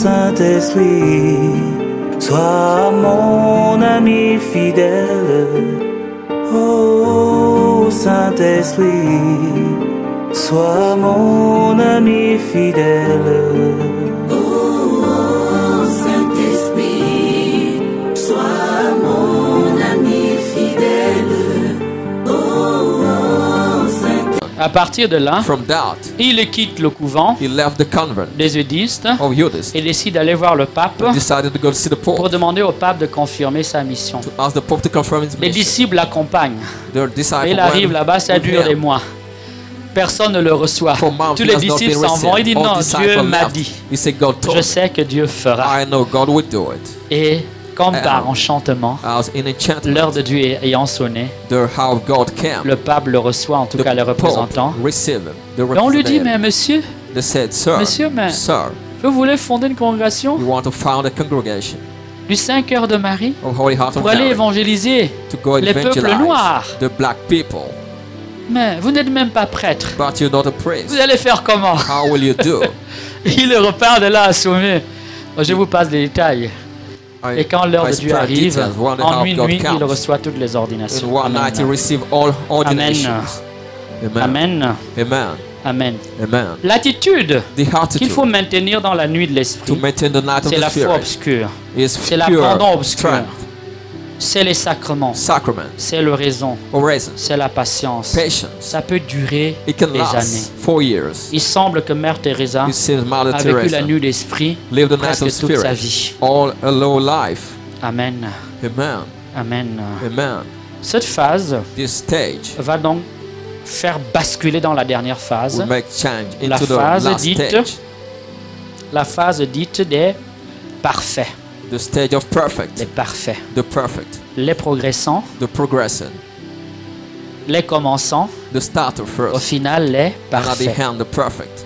Saint-Esprit, sois mon ami fidèle. Oh Saint-Esprit, sois mon ami fidèle. Oh Saint-Esprit, sois mon ami fidèle. Oh Saint-Esprit. À partir de là, From that, il quitte le couvent he left the convent des Eudistes of Eudes. et décide d'aller voir le pape Decided to go to see the pour Pope, demander au pape de confirmer sa mission. to ask the Pope to confirm his Les mission. disciples l'accompagnent. Their disciple Et il arrive là-bas, ça with dure him. des mois. Personne ne le reçoit. For months Tous he les has not disciples been s'en vont. Il dit received. All non, disciples Dieu m'a left. dit. He said, God Je told me. sais que Dieu fera. I know God will do it. Et comme par enchantement, As in enchantment, l'heure de Dieu ayant sonné, the how of God came. le pape le reçoit, en tout cas le The Pope représentant. received him. The Et on lui dit, representative. mais monsieur, They said, Sir, Monsieur, mais- Sir, vous voulez fonder une congrégation you want to found a congregation du Saint-Cœur de Marie of Holy Heart of pour aller Mary évangéliser to go les peuples evangelize noirs. the black people. Mais vous n'êtes même pas prêtre. But you're not a priest. Vous allez faire comment? How will you do? Il repart de là assommé. Je vous passe les détails. I- Et quand l'heure I de Dieu spread arrive, details. One en how une God nuit, il comes. reçoit toutes les ordinations. In one night he Amen. received all ordinations. Amen. Amen. Amen. Amen. Amen. L'attitude The qu'il attitude faut maintenir dans la nuit de to l'esprit, maintain the night of c'est the la foi Spirit obscure, is c'est pure l'abandon obscur, strength, c'est les sacrements, sacrament, c'est l'oraison, oraison, c'est la patience. patience. Ça peut durer It can des années. last 4 years. Il semble que Mère Teresa It seems Mother a vécu Teresa la nuit d'esprit lived the night presque of toute sa Spirit vie. all a low life. Amen. Amen. Amen. Amen. Cette phase This stage va donc faire basculer dans la dernière phase, will make change La into the phase last dite stage. la phase dite des parfaits, The stage of perfect. les parfaits, The perfect. les progressants, The progressing. les commençants, The starter au first. final les And at the parfaits. end, the perfect.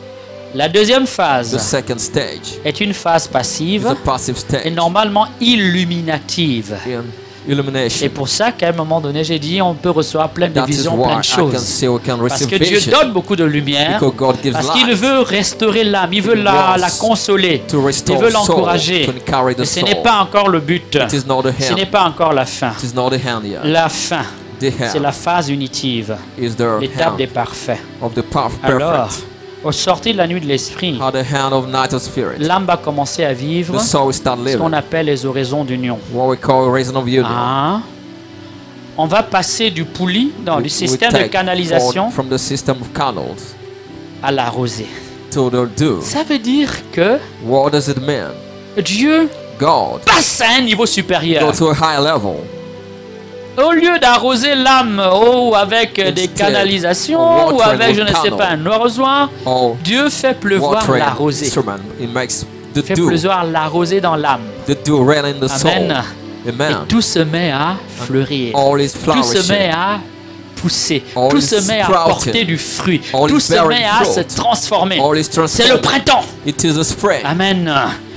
La deuxième The phase second stage est une phase is passive the passive et stage. normalement illuminative. In illumination. C'est pour ça qu'à un moment donné, j'ai dit on peut recevoir plein de That is visions, why plein de I can choses. say we can Parce receive que Dieu vision. donne beaucoup de lumière, Because God gives parce qu'il light veut restaurer l'âme, il veut He la wants consoler, to il restore veut soul, l'encourager. to encourage the Mais ce soul. n'est pas encore le but, It is not the ce n'est hand. pas encore la fin. It is not the hand yet. La fin, The c'est la hand phase unitive, is the l'étape hand des parfaits. of the Alors, perfect. au sortir de la nuit de l'esprit, At the hand of night of spirit. l'âme va commencer à vivre The soul will start ce qu'on living. appelle les oraisons d'union. What we call reason of union. Ah. On va passer du poulie, du We système de take canalisation, forward from the system of canals à la rosée. to the dew. Ça veut dire que What does it mean? Dieu God passe à un niveau supérieur. go to a high level. Au lieu d'arroser l'âme avec des Instead canalisations of ou watering avec, je with ne sais canal. pas, un arrosoir, Or Dieu fait pleuvoir watering la rosée. instrument. It makes the Fait dew. pleuvoir la rosée dans l'âme. The dew rain in the soul. Amen. Et Amen. tout se met à fleurir. All is Tout se met flourishing. à pousser. All Tout is se met à sprouting. porter du fruit. All Tout is se bearing met à fruit. se transformer. All is C'est le transformed. printemps. It is a spring. Amen.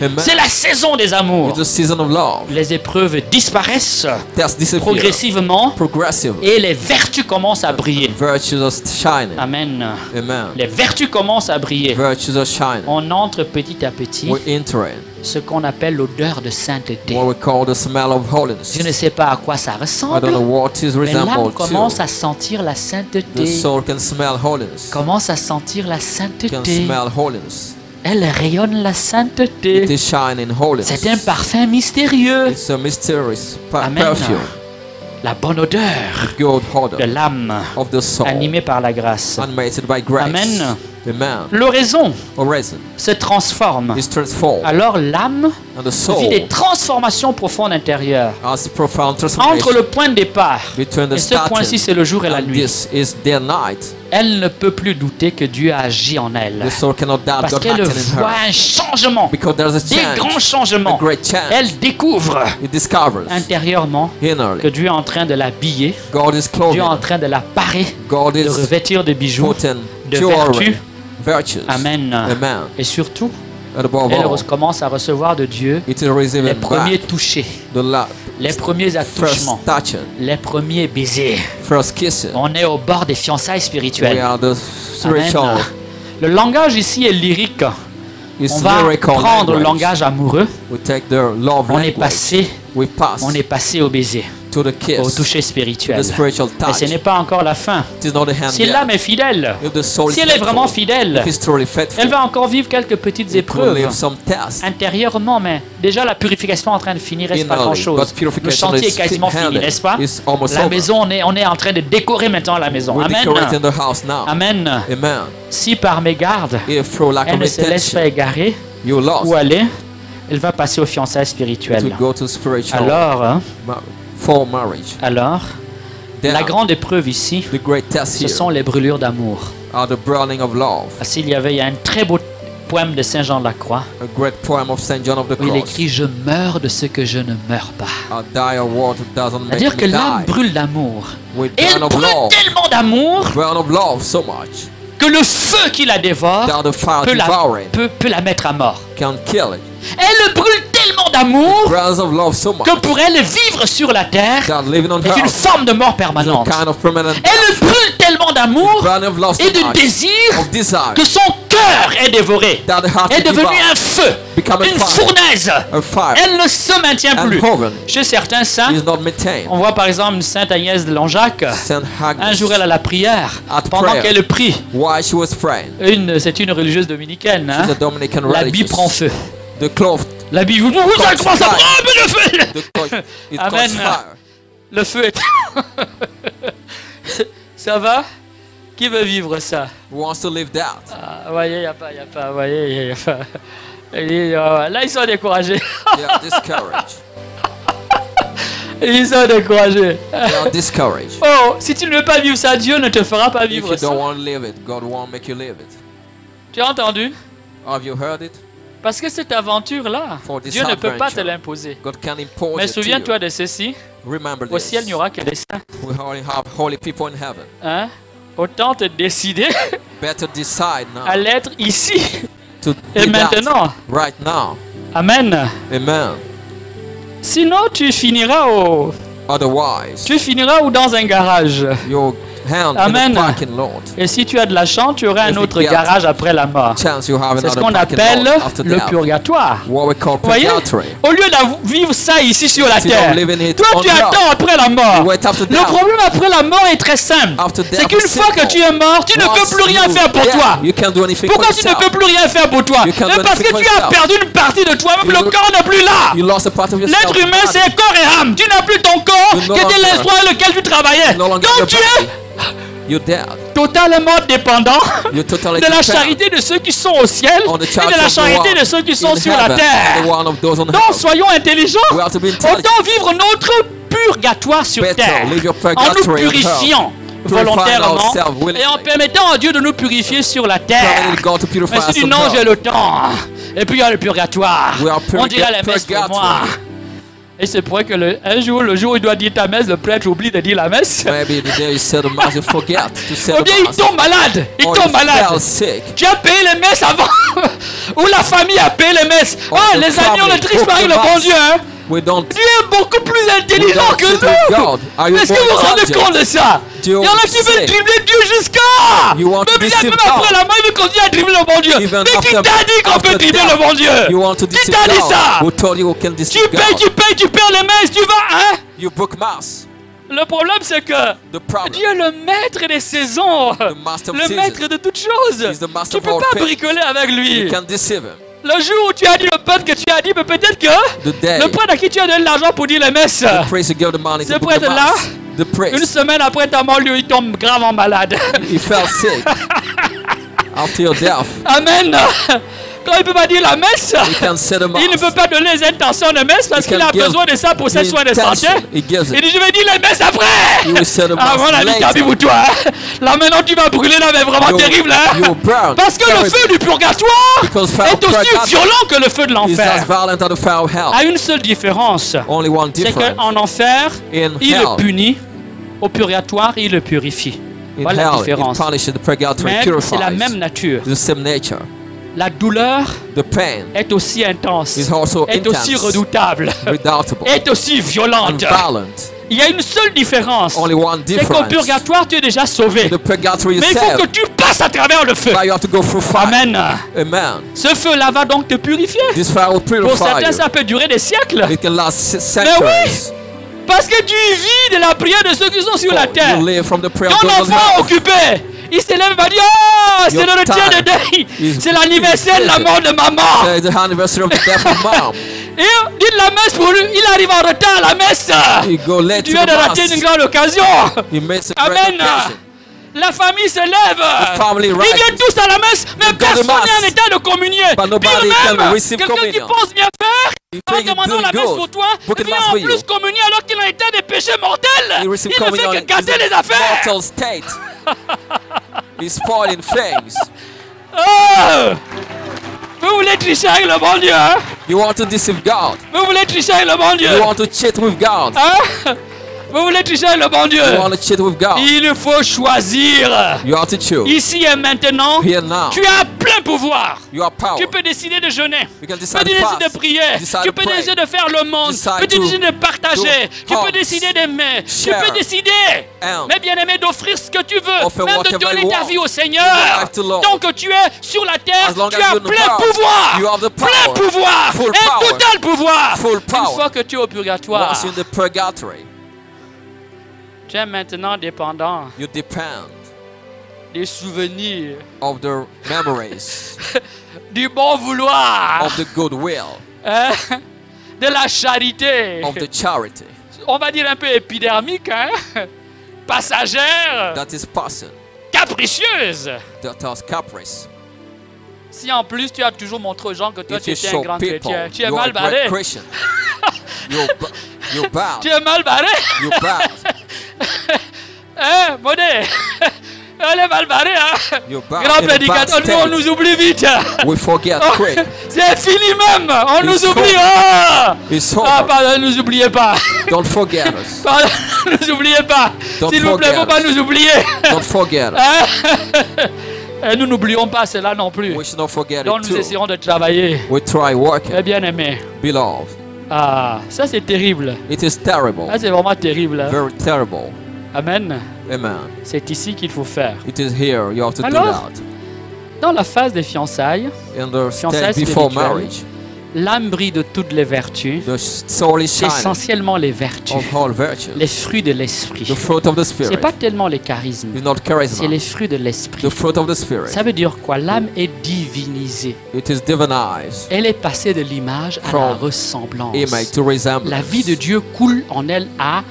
Amen. C'est la saison des amours. It's a season of love. Les épreuves disparaissent That's disappear. progressivement Progressively. et les vertus commencent à briller. Virtues are shining. Amen. Amen. Les vertus commencent à briller. Virtues are shining. On entre petit à petit We enter in ce qu'on appelle l'odeur de sainteté. what we call the smell of holiness. Je ne sais pas à quoi ça I don't ressemble, know what is mais l'âme resembled commence to. à sentir la The sainteté. soul can smell holiness. Commence à sentir la Can sainteté. smell holiness. Elle rayonne la It sainteté. is shining holiness. C'est un parfum mystérieux. It's a mysterious Amen. perfume. La bonne odeur Good odor de l'âme of the soul. animée par la grâce. Animated by grace. Amen. Amen. L'oraison Oraison se transforme. is transformed. Alors l'âme And the soul vit des transformations profondes intérieures. has profound Entre transformation le point de départ between the et ce point-ci, starting c'est le jour et la and nuit. this is their night. Elle ne peut plus douter que Dieu a agi en elle. The soul cannot doubt Parce God qu'elle acting in voit her. un changement, Because there's a des grands change, a changements. great change. Elle découvre It discovers intérieurement que innerly. Dieu est en train de l'habiller, God is Dieu clothing. est en train de la parer, God de is revêtir de bijoux, putting de jewelry, vertus. virtues. Amen. Amen. Et surtout, And above elle all, commence à recevoir de Dieu it is receiving les premiers back touchés, the les premiers first attouchements, touching, les premiers baisers. first kissing. On est au bord des fiançailles We spirituelles. are the Amen. spiritual. Le langage ici est lyrique. It's On va miracle prendre le language. langage amoureux. We take the love On est language. on est passé au baiser, To the au kiss. toucher To spirituel. the spiritual Mais touch. ce n'est pas encore la fin. It is not the hand Si yet. l'âme est fidèle, If the soul is si elle est vraiment faithful, fidèle, if it's truly faithful, elle va encore vivre quelques petites it will épreuves live some tests. intérieurement, mais déjà la purification est en train de finir, reste pas Innerly, grand-chose. but purification Le chantier is est quasiment fini, handled. n'est-ce pas? It's almost La over. maison, on est en train de décorer maintenant la maison. We're Amen. decorating the house now. Amen. Amen. Si par mégarde, If through lack elle of ne se laisse pas intention égarer, you lost, où aller, elle va passer aux fiançailles to spirituelles. go to spiritual for marriage. Alors, Then, la grande épreuve ici, the great test ce here sont les brûlures d'amour. are the burning of love. Il y a un très beau poème de Saint Jean de la Croix A great poem of Saint John of the où il Cross. écrit « Je meurs de ce que je ne meurs pas A die of what doesn't ». make C'est-à-dire que me l'âme die. brûle d'amour. We Et elle burn of brûle love. tellement d'amour Burn of love so much que le feu qui la dévore that the fire peut devouring la mettre à mort. can kill it. Elle brûle tellement d'amour Burns of love so much que pour elle, vivre sur la terre that living on est une earth forme de mort is a permanente. kind of permanent Elle brûle tellement d'amour burn of love so et de much désir of desire que son cœur est dévoré. that the heart Est is devenu devoured, un feu, become a une fire, fournaise. a fire, Elle ne se maintient and plus. heaven Chez certains saints, is not maintained. on voit par exemple une sainte Agnès de Langeac. Saint Un Agnes, jour, elle a la prière. At Pendant prayer. qu'elle prie, while she was praying, c'est une religieuse dominicaine. Hein? the Dominican L'habit religious, prend feu. the cloth, L'habit, vous ça commence à prendre le feu. the cloth, it Amen. caught fire. Le feu est. Ça va? Qui veut vivre ça? Who wants to live that? Ah, voyez, il n'y a pas, voyez, y a pas. Là, ils sont découragés. They are discouraged. Ils sont découragés. They are discouraged. Oh, si tu ne veux pas vivre ça, Dieu ne te fera pas If vivre you ça. don't want to live it, God won't make you live it. Tu as entendu? Have you heard it? Parce que cette aventure-là, For this Dieu ne peut pas te adventure, l'imposer. God can impose Mais it to souviens-toi you. de ceci. Remember Au this. ciel, il n'y aura que des saints. We only have holy people in heaven. Hein? Autant te décider Better decide now à l'être ici to et be that maintenant. right now. Amen. Amen. Sinon, tu finiras Otherwise, où dans un garage. your hand Amen. in the parking lot. Et si tu as de la chance, tu auras un If you autre get garage après la mort. Chance you have C'est ce another qu'on parking appelle lot after le death. purgatoire. What we call Vous voyez? purgatory. Au lieu de vivre ça ici sur la Instead of terre, living it toi on tu earth, attends après la mort. you wait after Le death. problème après la mort est très simple. After death C'est qu'une is fois que simple. tu es mort, tu ne Once peux plus rien you faire pour dead, toi. You can't do anything Pourquoi for tu ne yourself. peux plus rien faire pour toi? You can't Mais do parce que anything tu for as yourself. perdu une partie de toi-même, You le lo- corps n'est plus là. You lost a part of yourself. L'être humain, c'est corps et âme. Tu n'as plus ton corps, You no qui était longer- l'instrument avec lequel tu travaillais. No longer Donc your tu es body. You're dead. totalement dépendant You're totally de la dependent charité de ceux qui sont au ciel on the et charity de la of the charité one de ceux qui sont in sur la heaven, terre. the one of those on Donc earth. soyons intelligents. We have to be intelligent. Autant vivre notre purgatoire sur Better terre live your en nous purgatory on purifiant earth. volontairement Purifying ourselves willingly. et en permettant à Dieu de nous purifier sur la terre. Permitting God to purify Mais us si tu dis on non, earth. j'ai le temps. Et puis il y a le purgatoire. We are On dira la messe pour moi. Et c'est pour que un jour, le jour où il doit dire ta messe, le prêtre oublie de dire la messe. Maybe the day you say the mass, you forget to say Ou the bien il mass. tombe malade. Il Or tombe you malade. fell sick. Tu as payé les messes avant. Ou la famille a payé les messes. Or Ah, the les amis, on family ne triche pas avec took le the bon mass. Dieu. Hein. We don't. Dieu est beaucoup plus We intelligent don't que sit with nous. God. Are you Est-ce que vous vous more rendez intelligent? compte de ça? Il y Dieu en a qui veulent sait. dribbler Dieu jusqu'à. You want to Même deceive même après God. la mort, il veut continuer à dribbler le bon Dieu. Even Mais qui after- t'a dit qu'on after peut dribbler death, le bon Dieu? You want to Qui deceive t'a dit God? ça? Who told you you can Tu deceive payes, God? tu perds les messes, tu vas, hein? You book mass. Le problème, c'est que The problem. Dieu est le maître des saisons, The master of le seasons. maître de toutes choses. He's the master Tu of peux all pas things. bricoler avec lui. You can deceive him. Le jour où tu as dit le peuple que tu as dit, mais peut-être que The day le prêtre à qui tu as donné l'argent pour dire les messes, the priest will give the money ce to book the prêtre-là, mass. The une priest, semaine après ta mort, lui, il tombe gravement malade. he fell sick after your death. Amen. Quand il ne peut pas dire la messe, He can say the mass. il ne peut pas donner les intentions de messe parce He qu'il can a give besoin de ça pour ses the soins de santé. intention. He gives Il it. dit, je vais dire les messes après. You will say the Ah mass voilà, il later. pour toi. Hein. Là maintenant, tu vas brûler là, mais vraiment You- terrible. Hein. you burn Parce que le terribly. feu du purgatoire Because fire est of aussi purgatory violent que le feu de is as l'enfer. violent as the fire of hell. À une seule différence, Only one c'est difference. qu'en enfer, In il hell, le punit. Au purgatoire, il le purifie. in Voilà la hell, it différence. punishes the purgatory, Mais purifies. c'est la même nature. The same nature. La douleur The pain est aussi intense, is also est aussi intense, redoutable, redoubtable, est aussi and violente. violent. Il y a une seule différence. Only one C'est qu'au difference. purgatoire, tu es déjà sauvé. The purgatory Mais il faut que yourself. tu passes à travers le feu. Now you have to go through fire. Amen. Amen. Ce feu-là va donc te purifier. This fire will Pour purify certains, you. ça peut durer des siècles. It can last centuries. Parce que tu vis de la prière de ceux qui sont sur la terre. You live from the prayer of Ton those on enfant earth. occupé, il se lève et va dire: oh, c'est Your le retien de time deuil. is C'est l'anniversaire de la mort de maman. It's the anniversary of the death of mom. Et dites la messe pour lui. Il arrive en retard à la messe. You go late Tu to viens the de rater une mass. grande occasion. You miss a great Amen. occasion. La famille se lève. family Ils rises. viennent tous à la messe, mais They go to personne mass. n'est en état de communier. But nobody Pire can même, receive quelqu'un qui communion. pense bien faire, You en think you're demandant doing la messe good. pour toi, Book it vient mass en for you. plus communier alors qu'il a été des péchés mortels. He Il receives ne fait communion que in gâter les his affaires. mortal state. He's spoiling things. Oh! Vous voulez tricher avec le bon Dieu, hein? You want to deceive God. Vous voulez tricher avec le bon Dieu, You want to cheat with God. hein? Vous voulez tricher avec le bon Dieu. You want to cheat with God. Il faut choisir. You have to choose. Ici et maintenant, Here now. tu as plein pouvoir. You have power. Tu peux décider de jeûner. You can Tu decide peux to décider fast. de prier. Decide Tu to peux pray. décider de faire le monde. Decide Tu peux to décider de partager. Tu do peux hugs. décider d'aimer. Tu Share. peux décider, And mais bien aimé, d'offrir ce que tu veux. offer Même de whatever donner you ta want. vie au Give your Seigneur. life to Lord. Tant que tu es sur la terre, As long tu as as you're in the plein power, pouvoir. you have the Plein power. pouvoir. Full Un power. total pouvoir. Full Une power. fois que tu es au purgatoire, Once you're in the purgatory, tu es maintenant dépendant you depend des souvenirs, of the memories, du bon vouloir, of the goodwill, hein, de la charité. of the charity On va dire un peu épidermique, hein? Passagère, that is person, capricieuse. that has caprice. Si en plus tu as toujours montré aux gens que toi If tu you étais un show grand people chrétien, tu es you are a mal great barré. Christian, you're bad. Tu es mal barré. You're bad. Hein, Modé? Elle est mal barrée, hein? You're bad. Grand In a bad prédicateur, nous on state. nous oublie vite. We forget Oh, quick. c'est fini même, on nous It's oublie. over. Ah, It's ah over. pardon, ne nous oubliez pas. Don't forget us. Pardon, ne nous oubliez pas. Don't S'il vous plaît, forget faut pas us. nous oublier. Don't forget us. Hein? Et nous n'oublions pas cela non plus. We should not forget Donc it nous too. essayerons de travailler. We try working, Eh bien aimé. beloved. Ah, ça c'est terrible. It is terrible. Ah, c'est vraiment terrible. Hein? Very terrible. Amen. Amen. C'est ici qu'il faut faire. It is here you have to do Alors, that. Dans la phase des fiançailles, In the fiançailles stage before spirituelles, marriage, l'âme brille de toutes les vertus. the soul is C'est shining essentiellement les vertus, of all virtues. les fruits de l'esprit. The fruit of the C'est Spirit pas tellement les charismes, is not c'est charisma. les fruits de l'esprit. The fruit of the Spirit. Ça veut dire quoi? L'âme est divinisée. It is divinized Elle est passée de l'image à la From ressemblance. image to resemblance. La vie de Dieu coule en elle à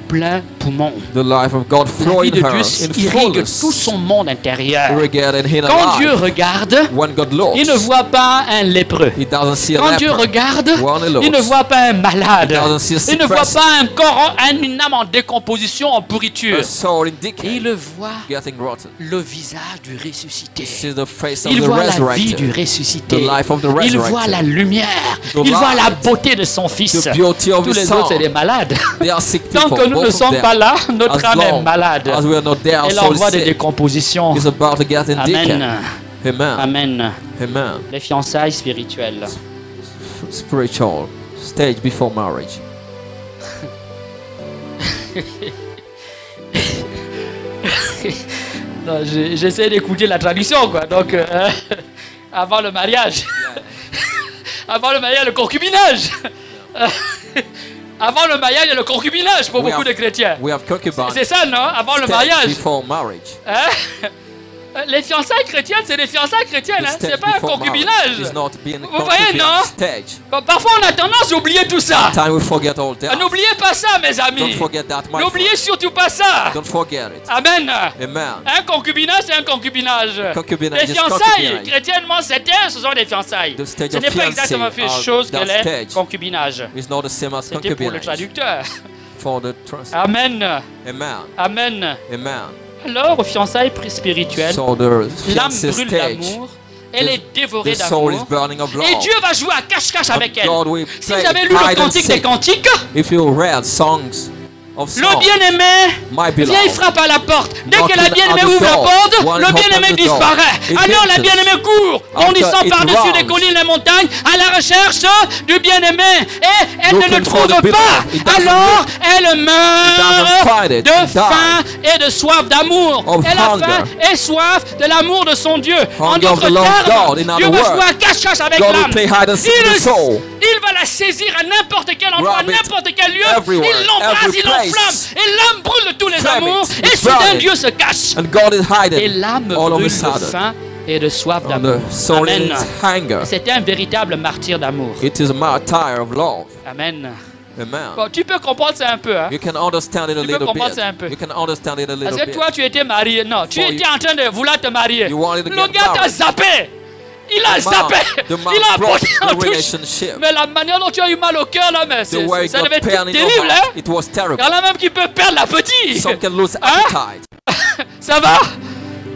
plein poumon. The life of God La flow vie in de her Dieu in irrigue fullness. tout son monde intérieur. Irrigate in her Quand Dieu life. regarde, When God looks, il ne voit pas un lépreux. He doesn't see a Quand Dieu leper. regarde, When he looks, il ne voit pas un malade. He doesn't see a sick Il ne voit person. pas un corps, une âme en décomposition, en pourriture. a soul in Et decay, il voit getting rotten. le visage du ressuscité. He sees the face of Il the voit la vie du resurrected, ressuscité. the life of the Il resurrected, voit la lumière. The Il voit la light. beauté de son fils. the beauty of Tous the les autres, c'est des Son. malades. They are sick Tant people, que nous ne both of sommes them. pas là, notre As âme est long malade. as we are not there, our Elle soul envoie is des sick. décompositions. It's about to get in decay. Amen. Amen. Amen. Amen. Les fiançailles spirituelles. Spiritual stage before marriage. Non, j'essaie d'écouter la traduction, quoi. Donc, avant le mariage. Avant le mariage, le concubinage. Avant le mariage, il y a le concubinage pour We beaucoup have- de chrétiens. We have concubine C'est ça, non? Avant le stage mariage. before marriage. Hein? Les fiançailles chrétiennes, c'est des fiançailles chrétiennes, The hein? stage C'est pas un before concubinage. marriage is not being a Vous voyez, concubine non? stage. Parfois, on a tendance à oublier tout ça. Time we forget all that. N'oubliez pas ça, mes Don't amis. forget that, my N'oubliez friend. surtout pas ça. Don't forget it. Amen. Amen. Un concubinage, c'est un concubinage. Concubinage Les is fiançailles, concubinage. chrétiennement, ce sont des fiançailles. The stage Ce of n'est pas fiancé exactement la même are chose que that les stage. concubinages. It's not the same as C'était pour le concubinage. traducteur. For the trust. Amen. Amen. Amen. Amen. Alors, aux fiançailles spirituelles, So the l'âme fiancé brûle stage, d'amour. Elle est dévorée the soul is d'amour. burning of love. Et Dieu va jouer à cache-cache avec elle. God will Si vous play avez lu le hide and Cantique des seek. Cantiques, If you read songs, of Le song. bien-aimé My vient, il beloved. frappe à la porte. Dès que Knocking la bien-aimée at the ouvre la door. porte, One le open bien-aimé the door. disparaît. It Alors la enters. bien-aimée court, After bondissant it par-dessus les runs. collines et les montagnes, à la recherche du bien-aimé. Et elle ne le Looking for trouve the pas. beloved. It doesn't Alors look. elle doesn't meurt find it. de It faim et de soif d'amour. Of Elle a hunger. faim et soif de l'amour de son Dieu. En Hunger of d'autres the Lord termes, God, in other Dieu va words. jouer à cache-cache avec God will l'âme. play hide and seek with the soul. Il va la saisir à n'importe quel endroit, à Grab it n'importe quel lieu. everywhere, Il l'embrasse, every il place. l'enflamme. Et l'âme brûle de tous les Flame it. amours. Et It's soudain, burning. Dieu se cache. And God is hiding. Et l'âme all of brûle a de sudden. faim et de soif And d'amour. the soul in Amen. its hunger. C'était un véritable martyr d'amour. It is a martyr of love. Amen. Amen. Bon, tu peux comprendre ça un peu, hein? You can understand it a Tu peux little comprendre bit. ça un peu. You can understand it a Parce little que bit. toi, tu étais marié. Non, tu For étais en train de vouloir te marier. You wanted to Le get gars t'a married. zappé. Il a The man- zappé. the man Il a broke apporté en the touche. relationship. Mais la manière dont tu as eu mal au cœur, là, mais The way you ça got devait être pain in your terrible, heart, hein? it was terrible. Il y en a même qui peut perdre l'appétit. Some can lose Hein? appetite. Ça va?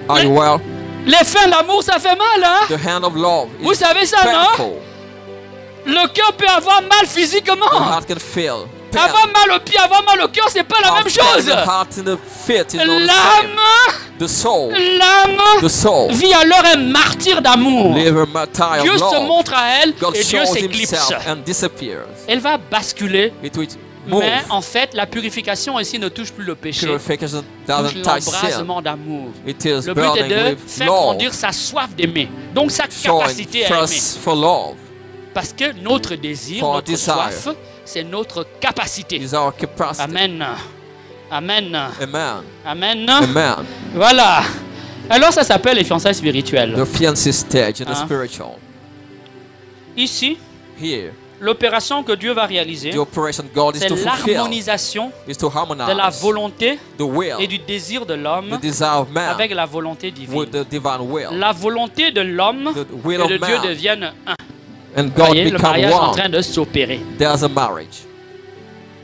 Are you well? Les fins d'amour, ça fait mal, hein? The hand of love Vous is savez ça, non? painful. Le cœur peut avoir mal The physiquement. heart can feel pain. Avoir mal au pied, avoir mal au cœur, c'est pas la même chose. The heart and the feet is not the same. L'âme, The soul, l'âme the soul, vit alors un martyr d'amour. live a martyr Dieu of se love. montre à elle God et Dieu shows s'éclipse. himself and disappears. Elle va basculer, It will move. mais en fait, la purification ici ne touche plus le péché, Purification touche doesn't touch sin. l'embrasement d'amour. It is Le but est burning de with faire love, grandir sa soif d'aimer, donc sa showing capacité à aimer. thirst for love. Parce que notre désir, For notre desire. soif, c'est notre capacité. Is our capacity. Amen. Amen. Amen. Amen. Amen. Voilà. Alors ça s'appelle les fiançailles spirituelles. The fiancé stage in the Hein? spiritual. Ici, Here, l'opération que Dieu va réaliser, the operation God is c'est to fulfill, l'harmonisation is to de la harmonize volonté the will, et du désir de the l'homme desire of man avec la volonté divine. with the divine will. La volonté de l'homme The will et of de Dieu man deviennent un. and Vous God voyez, le become mariage est en one. train de s'opérer. There's a marriage.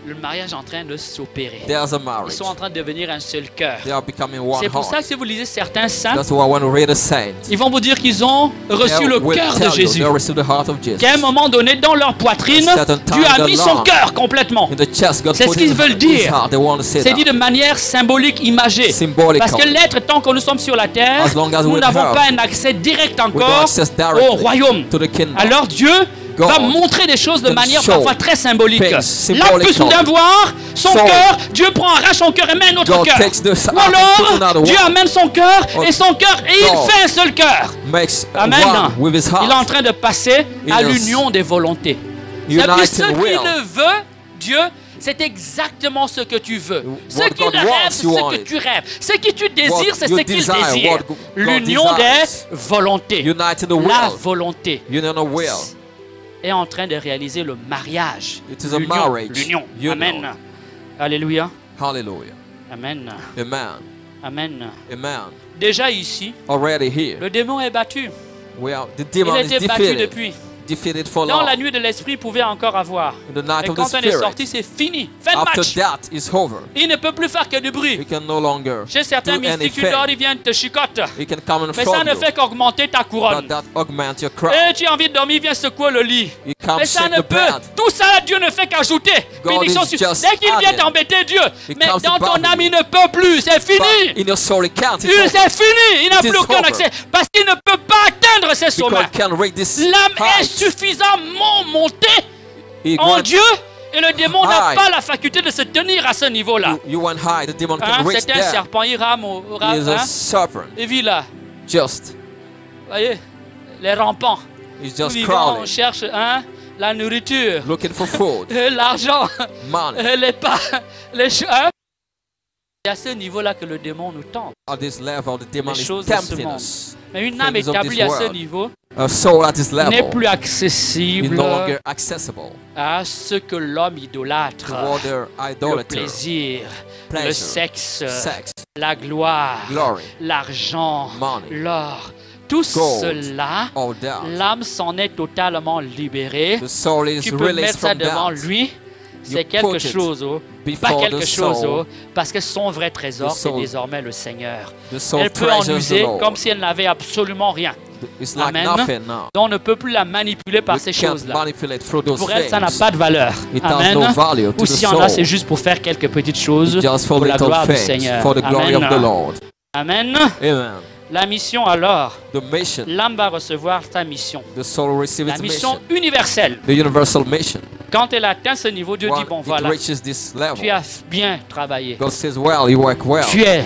Le mariage est en train de s'opérer. There's a Ils marriage. sont en train de devenir un seul cœur. They are becoming one C'est pour ça heart. que si vous lisez certains saints, That's why when we read the saints, ils vont vous dire qu'ils ont reçu they le will cœur de tell you Jésus. they receive the heart of Jesus. Qu'à un moment donné, dans leur poitrine, At certain time Dieu a in mis the son Lord, cœur complètement. In the chest, God C'est put ce qu'ils in veulent his dire. heart. They want to say C'est dit that. de manière symbolique, imagée. Symbolical. Parce que l'être, tant que nous sommes sur la terre, As long as nous we're n'avons here, pas un accès direct We don't encore access au directly royaume. to the kingdom. Alors Dieu God va montrer des choses de can manière show parfois très symbolique. things L'âme symbolical. peut soudain voir son So, cœur, Dieu arrache son cœur et met un autre God cœur. takes the Ou heart and puts alors, another Dieu one. amène son cœur et son cœur, et il God fait un seul cœur. Makes Amen. one with his Il est en heart. train de passer à He is l'union des volontés. C'est-à-dire United ce qu'il will. veut, Dieu, c'est exactement ce que tu veux. Ce What qu'il God rêve, wants, c'est you ce want que it. tu rêves. Ce que tu désires, c'est you ce qu'il desire, désire. what God L'union des desires. volontés. United the La will. volonté Union of will. est en train de réaliser le mariage. It is a L'union. marriage. L'union. Union. Amen. Alléluia. Hallelujah. Amen. Amen. Amen. Amen. Déjà ici, Already here. le démon est battu. The Il demon is était battu defeated. depuis. Defeated for Dans long. la nuit de l'esprit, il pouvait encore avoir. In the night Mais of the quand on est spirit. sorti, c'est fini. Fin de After match. that is over. Il ne peut plus faire que du bruit. We can no longer Chez certains do mystiques, tu anything. dors, ils viennent te chicoter. We can come and Mais ça flog ne you. fait qu'augmenter ta couronne. But that augments your crown. Et tu as envie de dormir, viens secouer le lit. You come Mais ça shake ne the peut. bed. Tout ça, Dieu ne fait qu'ajouter. God Bénédiction is sur. just Dès qu'il vient adding. t'embêter, Dieu. It Mais comes to dans ton bother âme, you. il ne peut plus. C'est But fini. in your soul it can't. It's C'est over. fini. Il n'a It is plus aucun over. accès. Parce qu'il ne peut pas atteindre ses Because sommets. it can't reach this L'âme est height. suffisamment montée It en went- Dieu. Et le démon n'a High. pas la faculté de se tenir à ce niveau-là. You went high. The demon Hein, can reach c'est un there. serpent, il rame au He is a hein? serpent. Et vit là. Just. Vous voyez, les rampants. He's Nous just vivons, on crawling. cherche hein, la nourriture, Looking for food. l'argent, Money. les pas, les choses. Hein? C'est à ce niveau-là que le démon nous tente. At this level, the demon Les is choses de ce tempting monde. us. Mais une âme Things of établie this à ce world. niveau A soul at this n'est level plus is accessible no longer accessible à ce que l'homme idolâtre. toward their Le idolatry, plaisir, le pleasure, sexe, sex, la gloire, glory, l'argent, money, l'or. Tout gold, cela, all that. l'âme s'en est totalement libérée. The soul is Tu peux released mettre ça from devant that. lui. C'est put quelque it chose, oh. Pas before quelque the chose, soul. oh, parce que son vrai trésor, The c'est soul. désormais le Seigneur. The soul Elle peut en treasures the user Lord. comme si elle n'avait absolument rien. It's like Amen. nothing now. dont on ne peut plus la manipuler par We ces can't choses-là. manipulate through those Pour elle, ça n'a things. pas de valeur. It has Amen. no value to Ou the s'il y en a, soul. c'est juste pour faire quelques petites choses Just for pour la little gloire du things, Seigneur. for the glory Amen. of the Lord. Amen. Amen. La mission alors, The mission, l'âme va recevoir sa mission. the soul receives La its mission mission. universelle. The universal mission. Quand elle atteint ce niveau, Dieu dit, When bon it voilà, reaches this tu level, as bien travaillé. God says, well, you work well. Tu es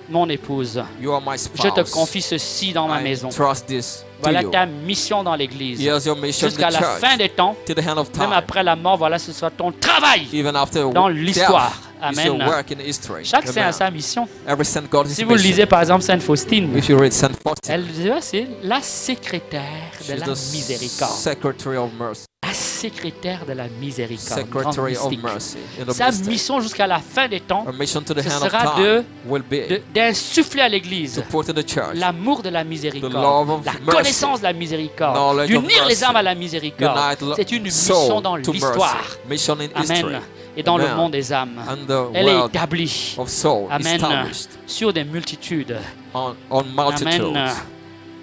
mon épouse. You are my Je te spouse. confie ceci dans ma I maison. trust this to Voilà you. ta mission dans l'église. Here's your mission in Jusqu'à the la fin church. des temps, To the end of même time. après la mort, voilà, ce sera ton travail Even after dans death, l'histoire. it's your Amen. work in history. Chaque saint a Amen. sa mission. Every saint got his Si vous le mission. lisez par exemple Sainte Faustine, If you read Saint Faustina, elle disait, ah, c'est la secrétaire de she's la the miséricorde. secretary of mercy. La secrétaire de la miséricorde. grande Secretary of mystique. mercy. In the Sa mystic. mission jusqu'à la fin des temps, Our mission to the ce hand of sera time will be d'insuffler à to l'église put in the church l'amour de la the miséricorde, love of la mercy, connaissance de la miséricorde, knowledge of d'unir les mercy, âmes à la miséricorde. unite C'est une mission soul dans to l'histoire. mercy. Mission in history. Amen. Et dans le Amen. monde des âmes. And the Elle est world établie. of soul Amen. established Sur des multitudes. on multitudes. Amen.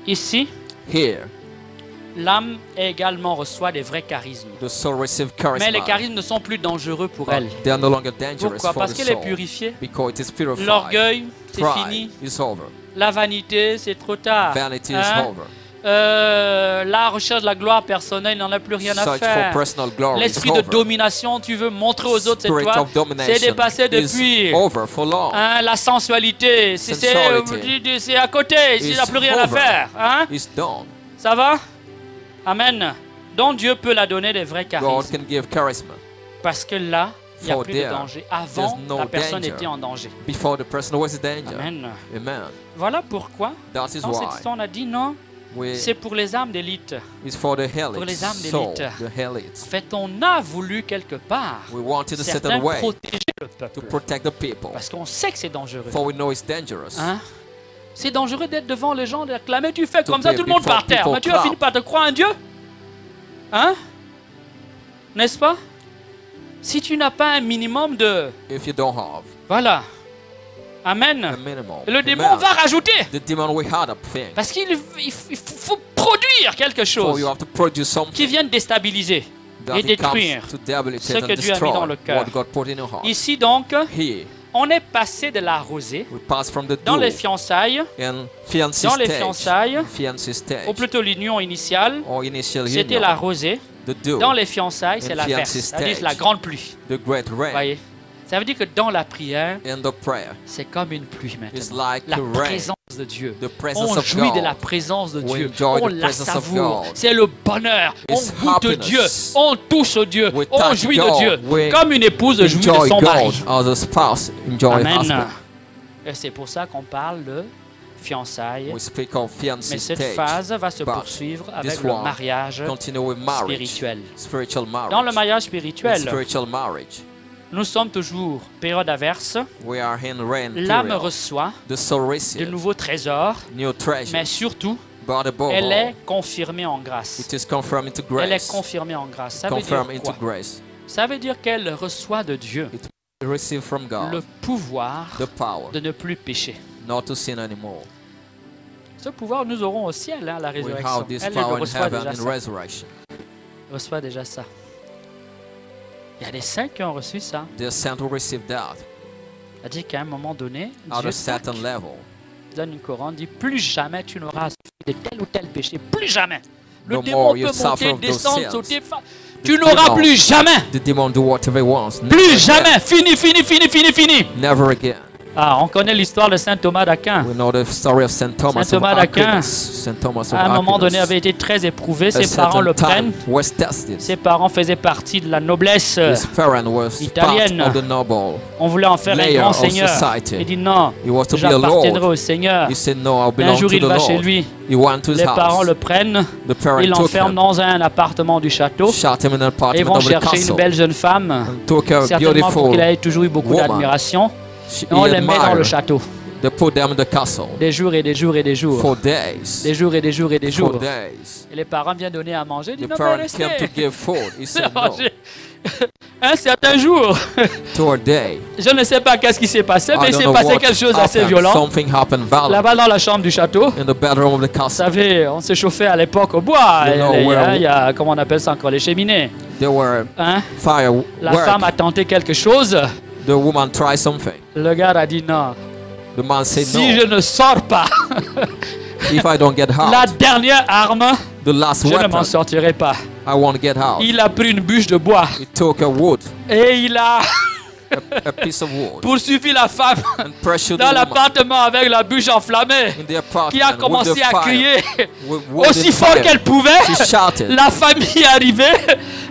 Ici, Here, l'âme également reçoit des vrais charismes. the soul receives Mais les charisma. charismes ne sont plus dangereux pour But elle. they are no longer dangerous Pourquoi? for Parce the qu'elle est soul. purifiée. Because it is purified. L'orgueil, c'est fini. Pride is over. La vanité, c'est trop tard. Vanity Hein? is over. La recherche de la gloire personnelle, il n'en a plus rien à Search for faire. personal glory is L'esprit de over. domination, tu veux montrer aux autres, c'est Spirit toi. of domination C'est dépassé is depuis. over for long. Hein, la sensualité, Sensuality c'est à côté, il n'y a is plus rien à over. faire. Hein? It's done. Ça va? Amen. Donc Dieu peut la donner des vrais God charismes. can give charisma. Parce que là, il n'y a For plus de there, danger. Avant, there's no la personne danger. était en danger. Before the person was in danger. Amen. Amen. Voilà pourquoi, That is dans cette why histoire, on a dit non, c'est pour les âmes d'élite. it's for the pour les âmes elite soul, d'élite. the elite. En fait, on a voulu quelque part, We want in a certain certains, way protéger le to peuple. protect the people. Parce qu'on sait que c'est dangereux. For we know it's dangerous. Hein? C'est dangereux d'être devant les gens, d'acclamer, tu fais To comme ça, play tout le monde before par terre. people Mais tu vas clap. finir par te croire un Dieu. Hein? N'est-ce pas? Si tu n'as pas un minimum de... If you don't have Voilà. a Amen. minimum, Et le démon amen, va rajouter. the demon will add up things. Parce qu'il faut produire quelque For chose you have to produce qui something vienne déstabiliser that et it comes détruire to debilitate ce que and Dieu a mis dans le destroy cœur. what God put in your heart. Ici donc, Here, on est passé de la rosée we pass from the dans dew les fiançailles, and fiancé dans les stage, fiançailles, fiancé stage, ou plutôt l'union initiale, or initial c'était union, la rosée. the dew, Dans les fiançailles, c'est And la verse, fiancé c'est-à-dire stage. la grande pluie. the great rain, Voyez? Ça veut dire que dans la prière, and the prayer c'est comme une pluie is maintenant. like La a rain. présence de Dieu. The presence On of jouit de God. la présence de We Dieu. enjoy On the la presence of savoure. God. C'est le bonheur. It's On goûte happiness. Dieu. On touche Dieu. We On touch jouit God. de Dieu. We Comme une épouse jouit de Enjoy son God mari. as a spouse, enjoy a Amen. husband. Et c'est pour ça qu'on parle de fiançailles. We speak of fiancé Mais cette stage. phase va se But poursuivre avec this le one mariage continue with marriage, spirituel. spiritual marriage. Dans le mariage In spirituel, spiritual marriage, nous sommes toujours période averse. we are in rain L'âme period. reçoit The soul de receives nouveaux trésors, new treasures, mais surtout, but above elle all, est confirmée en grâce. it is confirmed into Elle est grace. confirmée en grâce. Ça veut dire Confirmed into quoi? grace. Ça veut dire qu'elle reçoit de Dieu Receive from God le pouvoir the power de ne plus pécher. not to sin anymore. Ce pouvoir, nous aurons au ciel, hein, la We résurrection. have this Elle power in reçoit heaven déjà in ça. resurrection. Reçoit déjà ça. Il y a des saints qui ont reçu ça. The saint will receive that C'est-à-dire qu'à un moment donné, at Dieu a certain level. donne une couronne, dit plus jamais tu n'auras de tel ou tel péché. Plus jamais. Le The démon more peut you suffer monter, of those descendre, sins, sauter. the Tu n'auras demon- plus jamais. The demon do whatever he wants. Plus Never jamais. again. Fini, fini, fini, fini, fini. Never again. Ah, on connaît l'histoire de saint Thomas d'Aquin. We know the story of Saint Thomas Saint Thomas of d'Aquin, Aquinas. Saint Thomas of À un moment donné, Aquinas. avait été très éprouvé. A Ses parents le certain prennent. time was tested. Ses parents faisaient partie de la noblesse. His parent was italienne. part of the noble. On voulait en faire un layer grand of seigneur. society. Il dit non, He was to be a j'appartiendrai lord. au Seigneur. He said, no, I Un belong jour, to il the va chez Lord. lui. He went to his Les parents house. le prennent. The parent Ils took l'enferment him, dans un appartement du château. shot him in an Et apartment vont of the chercher une castle, belle jeune femme. and took a Certainement pour beautiful qu'il ait toujours eu beaucoup woman. d'admiration. He Et on les met dans le admired. château. They put them in the castle Des jours et des jours et des jours. for days. Des jours et des jours et des For jours. days. Et les parents viennent donner à manger. Ils disent The non, mais parent restez. came to give food. He said no. Mangez. Un certain jour, to a day. je ne sais pas qu'est-ce qui s'est passé, mais I il don't s'est know passé what quelque chose d'assez happened. violent. Something happened violent Là-bas dans la chambre du château, in the bedroom of the vous castle. savez, on se chauffait à l'époque au bois. You know Il y a, comment on appelle ça encore, les cheminées. There were Hein? La femme fireworks. a tenté quelque chose. The woman tried something. Le gars a dit non. The man said Si no. je ne sors pas If I don't get la out, dernière arme, the last je ne m'en weapon, sortirai pas. I won't get out. Il a pris une bûche de bois He took a wood, et il a a piece of wood, poursuivi la femme and pressured the dans woman l'appartement avec la bûche enflammée, in the apartment qui a with commencé the à fire, crier with wood aussi and fort fire. qu'elle pouvait. She shouted. La famille est arrivée,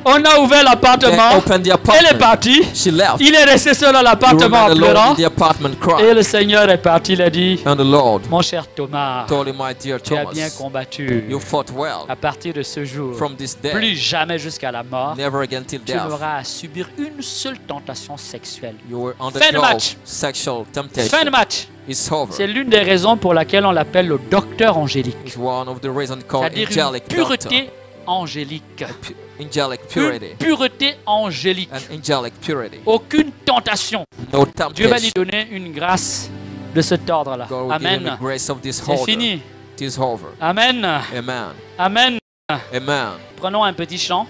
on a ouvert They l'appartement, opened the elle est apartment. partie, She left. il est resté seul dans He l'appartement en remained alone pleurant, in the apartment et crying. le Seigneur est parti, il a dit, And the Lord mon cher Thomas, told him, my dear tu as bien Thomas, combattu. you fought well. À partir de ce jour, From this day, plus jamais jusqu'à la mort, never again till tu death, n'auras à subir une seule tentation sexuelle. you will Fin de undergo match. sexual Fin de temptation. match. It's over. C'est l'une des raisons pour laquelle on l'appelle le docteur angélique. It's one of the reasons called C'est-à-dire une angelic doctor. pureté angélique. Angelic Une purity. pureté angélique. And angelic purity. Aucune tentation. No Dieu va lui temptation. donner une grâce de cet ordre-là. God will give him Amen. the grace of this C'est order. fini. It is over. Amen. Amen. Amen. Amen. Prenons un petit chant.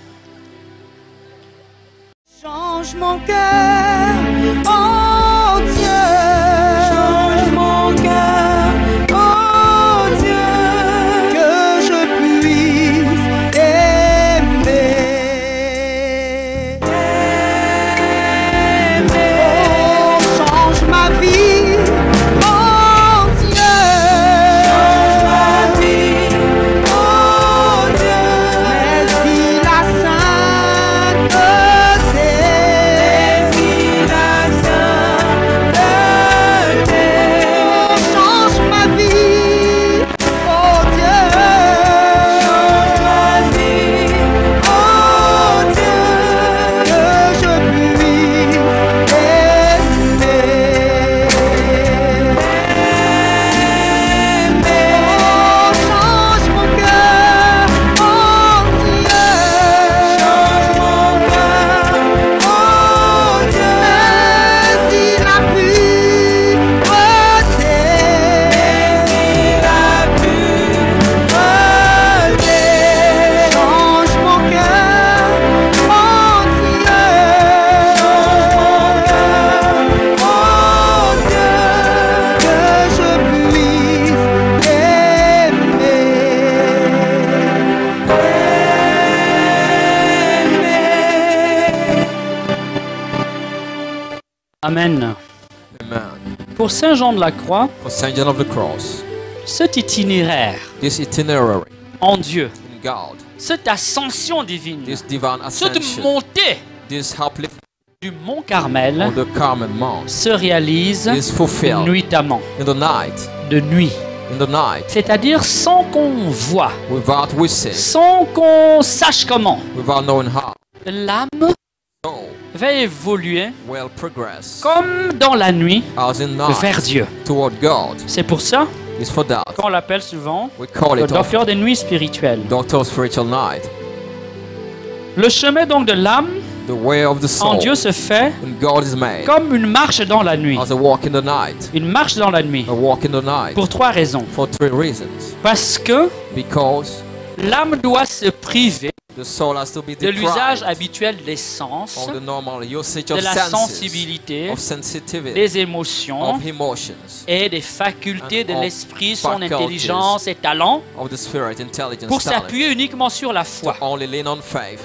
Change mon cœur, oh Dieu. Change mon cœur, oh Dieu. Que je puisse aimer. Oh, change ma vie, oh Dieu. Change ma vie, oh Dieu. Mais si la sainteté, change ma vie, oh Dieu. Change ma vie, oh Dieu. Que je puisse aimer. Oh, change mon cœur, oh Dieu. Change mon cœur, oh Dieu. Si la pureté, change mon cœur, oh Dieu. Change mon cœur, oh Dieu. Que je puisse aimer. Amen. Amen. Pour Saint Jean de la Croix, For Saint John of the Cross, cet itinéraire this itinerary en Dieu, in God, cette ascension divine, this divine cette ascension, montée this uplift du mont Carmel on the Carmel Mount se réalise is fulfilled nuitamment, in the night, de nuit. C'est-à-dire sans qu'on voit, without we see, sans qu'on sache comment. without knowing how. L'âme So, va évoluer will progress comme dans la nuit as in vers night Dieu. toward God. C'est pour ça It's for that qu'on l'appelle souvent we call le it often docteur des nuits spirituelles. Doctor of Spiritual Night. Le chemin donc de l'âme The way of the en soul Dieu se fait in God is made comme une marche dans la nuit. as a walk in the night. Une marche dans la nuit. A walk in the night Pour trois raisons. for three reasons. Parce que Because l'âme doit se priver the soul has to be de l'usage deprived habituel des sens, of the normal usage de of la senses, sensibilité, of sensitivity, des émotions of emotions, et des facultés de And of l'esprit, son faculties intelligence et talent, of the spirit, intelligence, pour talent. s'appuyer uniquement sur la To foi. only lean on faith.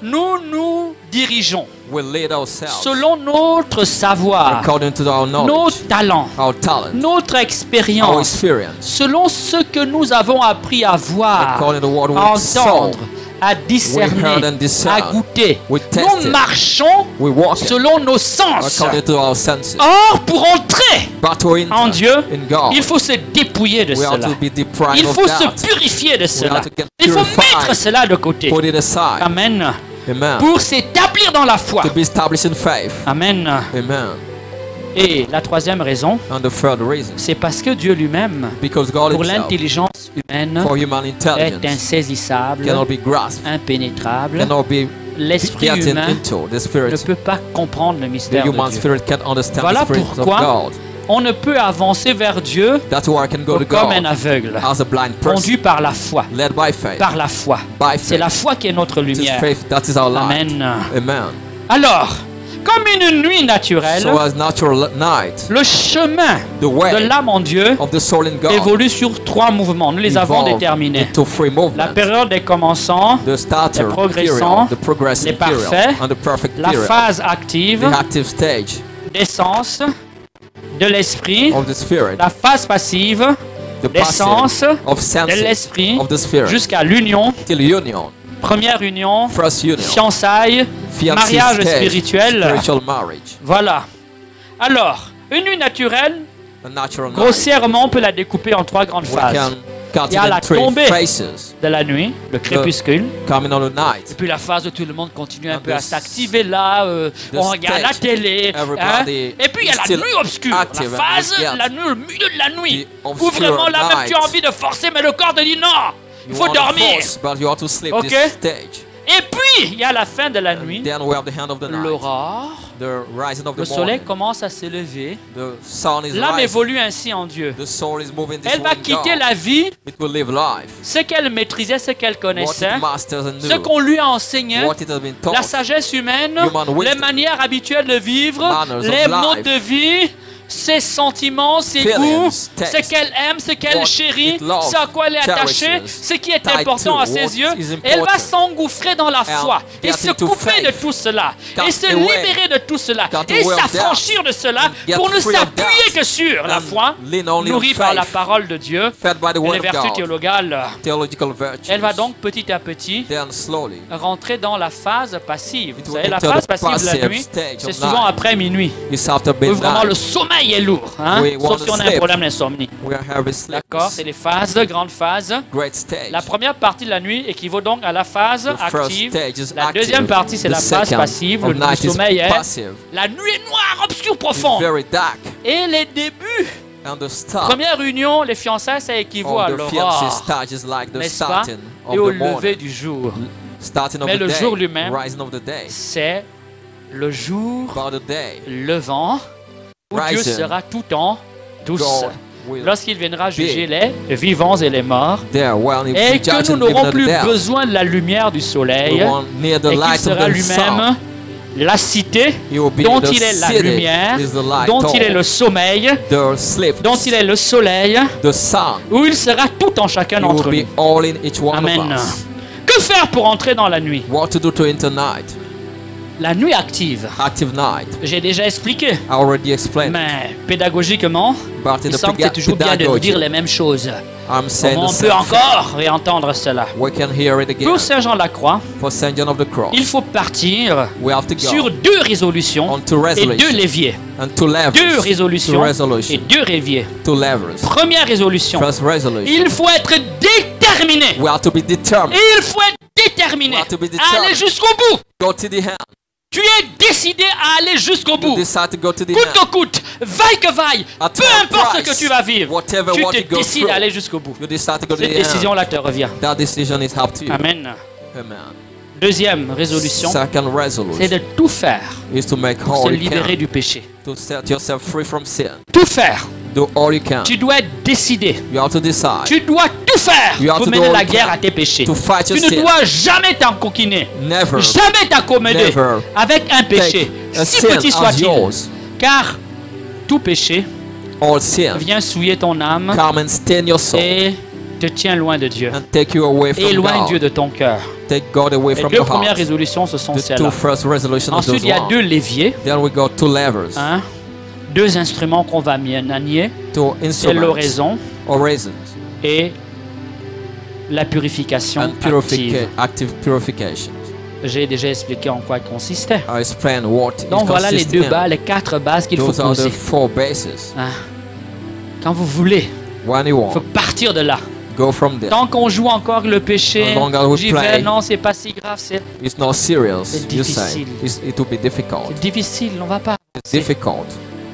Nous nous dirigeons We lead ourselves selon notre savoir, according to our nos knowledge, talents, our talent, notre our expérience, experience, selon ce que nous avons appris à voir, according to what à we saw, entendre, à we discerner, heard and discerned, à goûter. we Nous tested, marchons we walk selon nos sens. according to our senses. Or, pour entrer But to enter en Dieu, in God, il faut se dépouiller de we have cela. to be deprived Il of faut that. se purifier de cela. have to get Il faut purified. mettre cela de côté. Put it aside. Amen. Amen. Pour s'établir dans la foi. To be established in faith. Amen. Amen. Et la troisième raison, And the third reason, c'est parce que Dieu lui-même, because God pour himself, l'intelligence humaine, for human est intelligence, insaisissable, cannot be grasped, impénétrable, cannot be l'esprit getting humain into the ne spirit. peut pas comprendre le The mystère de human Dieu. spirit can't understand Voilà the spirit pourquoi of God. On ne peut avancer vers Dieu That's why I can go to comme un God aveugle, as a blind person, conduit par la foi. led by faith. Par la foi. By C'est faith. la foi qui est notre It is lumière. faith that is our light. Amen. Amen. Alors, comme une nuit naturelle, So as natural night, le chemin the way de l'âme en Dieu of the soul in God évolue sur 3 mouvements. Nous les avons evolved déterminés. into three La movements. période des commençants, The starter les progressants, period, the progressive les parfaits, period, and the perfect la period. phase active, The active stage d'essence, de l'esprit, of the spirit, la phase passive, the d'essence, passive of de senses l'esprit, of the spirit, jusqu'à l'union, till union, première union, first union, fiançailles, fiancé mariage stage, spirituel. spiritual marriage. Voilà. Alors, une nuit naturelle, A natural night. grossièrement, on peut la découper en 3 grandes We phases. can cut Il y a it la in three tombée. phases. De la nuit, le crépuscule. Coming on the night. Et puis la phase où tout le monde continue un And peu à the s'activer là, on regarde la stage, télé. everybody Et puis il y a la still nuit obscure, la active and phase, yes. la nuit, au milieu de la nuit. The Où obscure vraiment là même tu as night. envie de forcer, mais le corps te dit non, il You faut want to dormir. force, but you have to sleep Ok. this stage. Et puis il y a la fin de la And nuit, then we have the hand of the night. l'aurore, The rising of le the soleil morning. commence à s'élever. The sun is L'âme rising. évolue ainsi en Dieu. The soul is moving this Elle va way in quitter God. la vie, It will live life. ce qu'elle maîtrisait, ce qu'elle What connaissait, it masters and ce knew. qu'on lui a enseigné, What it has been taught. la sagesse humaine, Human wisdom. les manières habituelles de vivre, Manners of les life. modes de vie, ses sentiments, ses Feelings, goûts, tastes, ce qu'elle aime, ce qu'elle what chérit, it loves, ce à quoi elle est attachée, cherishes, ce qui est tied important to, à ses what yeux. is Et elle va important. s'engouffrer dans la foi et get se into couper faith. de tout cela et Cut se away. libérer de tout cela Cut et away of s'affranchir de cela get pour ne free of s'appuyer doubt. que sur la And foi, lean only on nourrie par la faith. parole de Dieu Fed by the et les word of vertus God. théologales. Theological virtues. Elle va donc petit à petit Then slowly. rentrer dans la phase passive. It Vous will savez, la enter phase the passive de la passive nuit, stage c'est of souvent night. après minuit. It's after Où vraiment le midnight. sommeil est lourd, hein? We want Sauf si to on a un sleep. problème d'insomnie. We are heavy sleepers. D'accord? C'est les phases, grandes phases. Great stage. La première partie de la nuit équivaut donc à la phase The first active. stage is La active. deuxième partie, c'est The la phase second passive. of Le night is sommeil est passive. la nuit est noire, obscure, It's profonde. very dark. Et les débuts. And the start Première union, les fiançailles, ça équivaut à of the fiancé l'aurore, stage is like the n'est-ce pas? starting Et of au the morning. lever du jour. Starting of Mais the le day. jour lui-même, Rising of the day. C'est le jour About the day. levant où Dieu Rising. sera tout temps, tous, God will lorsqu'il viendra juger les vivants et les morts, there while he et will judge que nous and give n'aurons the plus death. besoin de la lumière du We soleil, want near the et qu'il light of sera the lui-même sun. la cité He will be dont the il est la city, lumière, is the light dont of il est le sommeil, the sleep, dont il est le soleil, the sun. où il sera tout en chacun He will d'entre be nous. all in each one Amen. of us. Que faire pour entrer dans la nuit? What to do to enter night? La nuit active, Active night. j'ai déjà expliqué, I already explained. mais pédagogiquement, But in il the semble que c'est toujours bien de vous dire les mêmes choses. I'm saying Comment the on peut same thing. encore réentendre cela? We can hear it again. Pour Saint Jean de la Croix, For Saint John of the Cross, il faut partir we have to go sur 2 résolutions on two et 2 resolutions leviers. and two levels. 2 Two résolutions et resolutions. 2 leviers. Two levels. Première résolution, First resolution. il faut être déterminé. We have to be determined. Il faut être déterminé We have to be à determined. aller jusqu'au bout. Go to the hand. Tu es décidé à aller jusqu'au You bout. decide to go to the Coûte que hand. coûte, vaille que vaille, At peu all importe ce price, que tu vas vivre, whatever tu what te you go décides through, à aller jusqu'au bout. You decide to go to Cette the hand. décision-là te revient. That decision is up to you. Amen. Amen. Deuxième résolution, Second c'est resolution de tout faire is to make pour se all you libérer can du péché. to set yourself free from sin. Tout faire. Do all you can. Tu dois être décidé. You have to decide Tu dois tout faire You have pour to mener do la all you guerre can à tes péchés. to fight Tu your ne sin. dois jamais t'encoquiner, Never jamais t'accommoder Never avec un péché, take a si sin petit as soit-il. yours. Car tout péché All sin vient souiller ton âme come and stain your soul et te tient loin de Dieu. and take you away from Éloigne Dieu God. de ton cœur. Take God away Les from 2 your premières heart. résolutions, ce sont The celles-là. two first resolutions of Ensuite, those il y a one. 2 leviers, Then we got two levers, hein, 2 instruments qu'on va manier, two c'est instruments, l'oraison or raisins, et la purification and active. active purification. J'ai déjà expliqué en quoi il consistait. I explain what it Donc voilà les consists 2 in. bases, les 4 bases qu'il faut Those are the poser. 4 bases. Hein. Quand vous voulez, When you il faut want, partir de là. go from there. Tant qu'on joue encore le péché, As long as we j'y vais, play. non, c'est pas si grave, c'est It's not serious, C'est you say. difficile. It will be difficult. difficile, on va pas. It's difficult.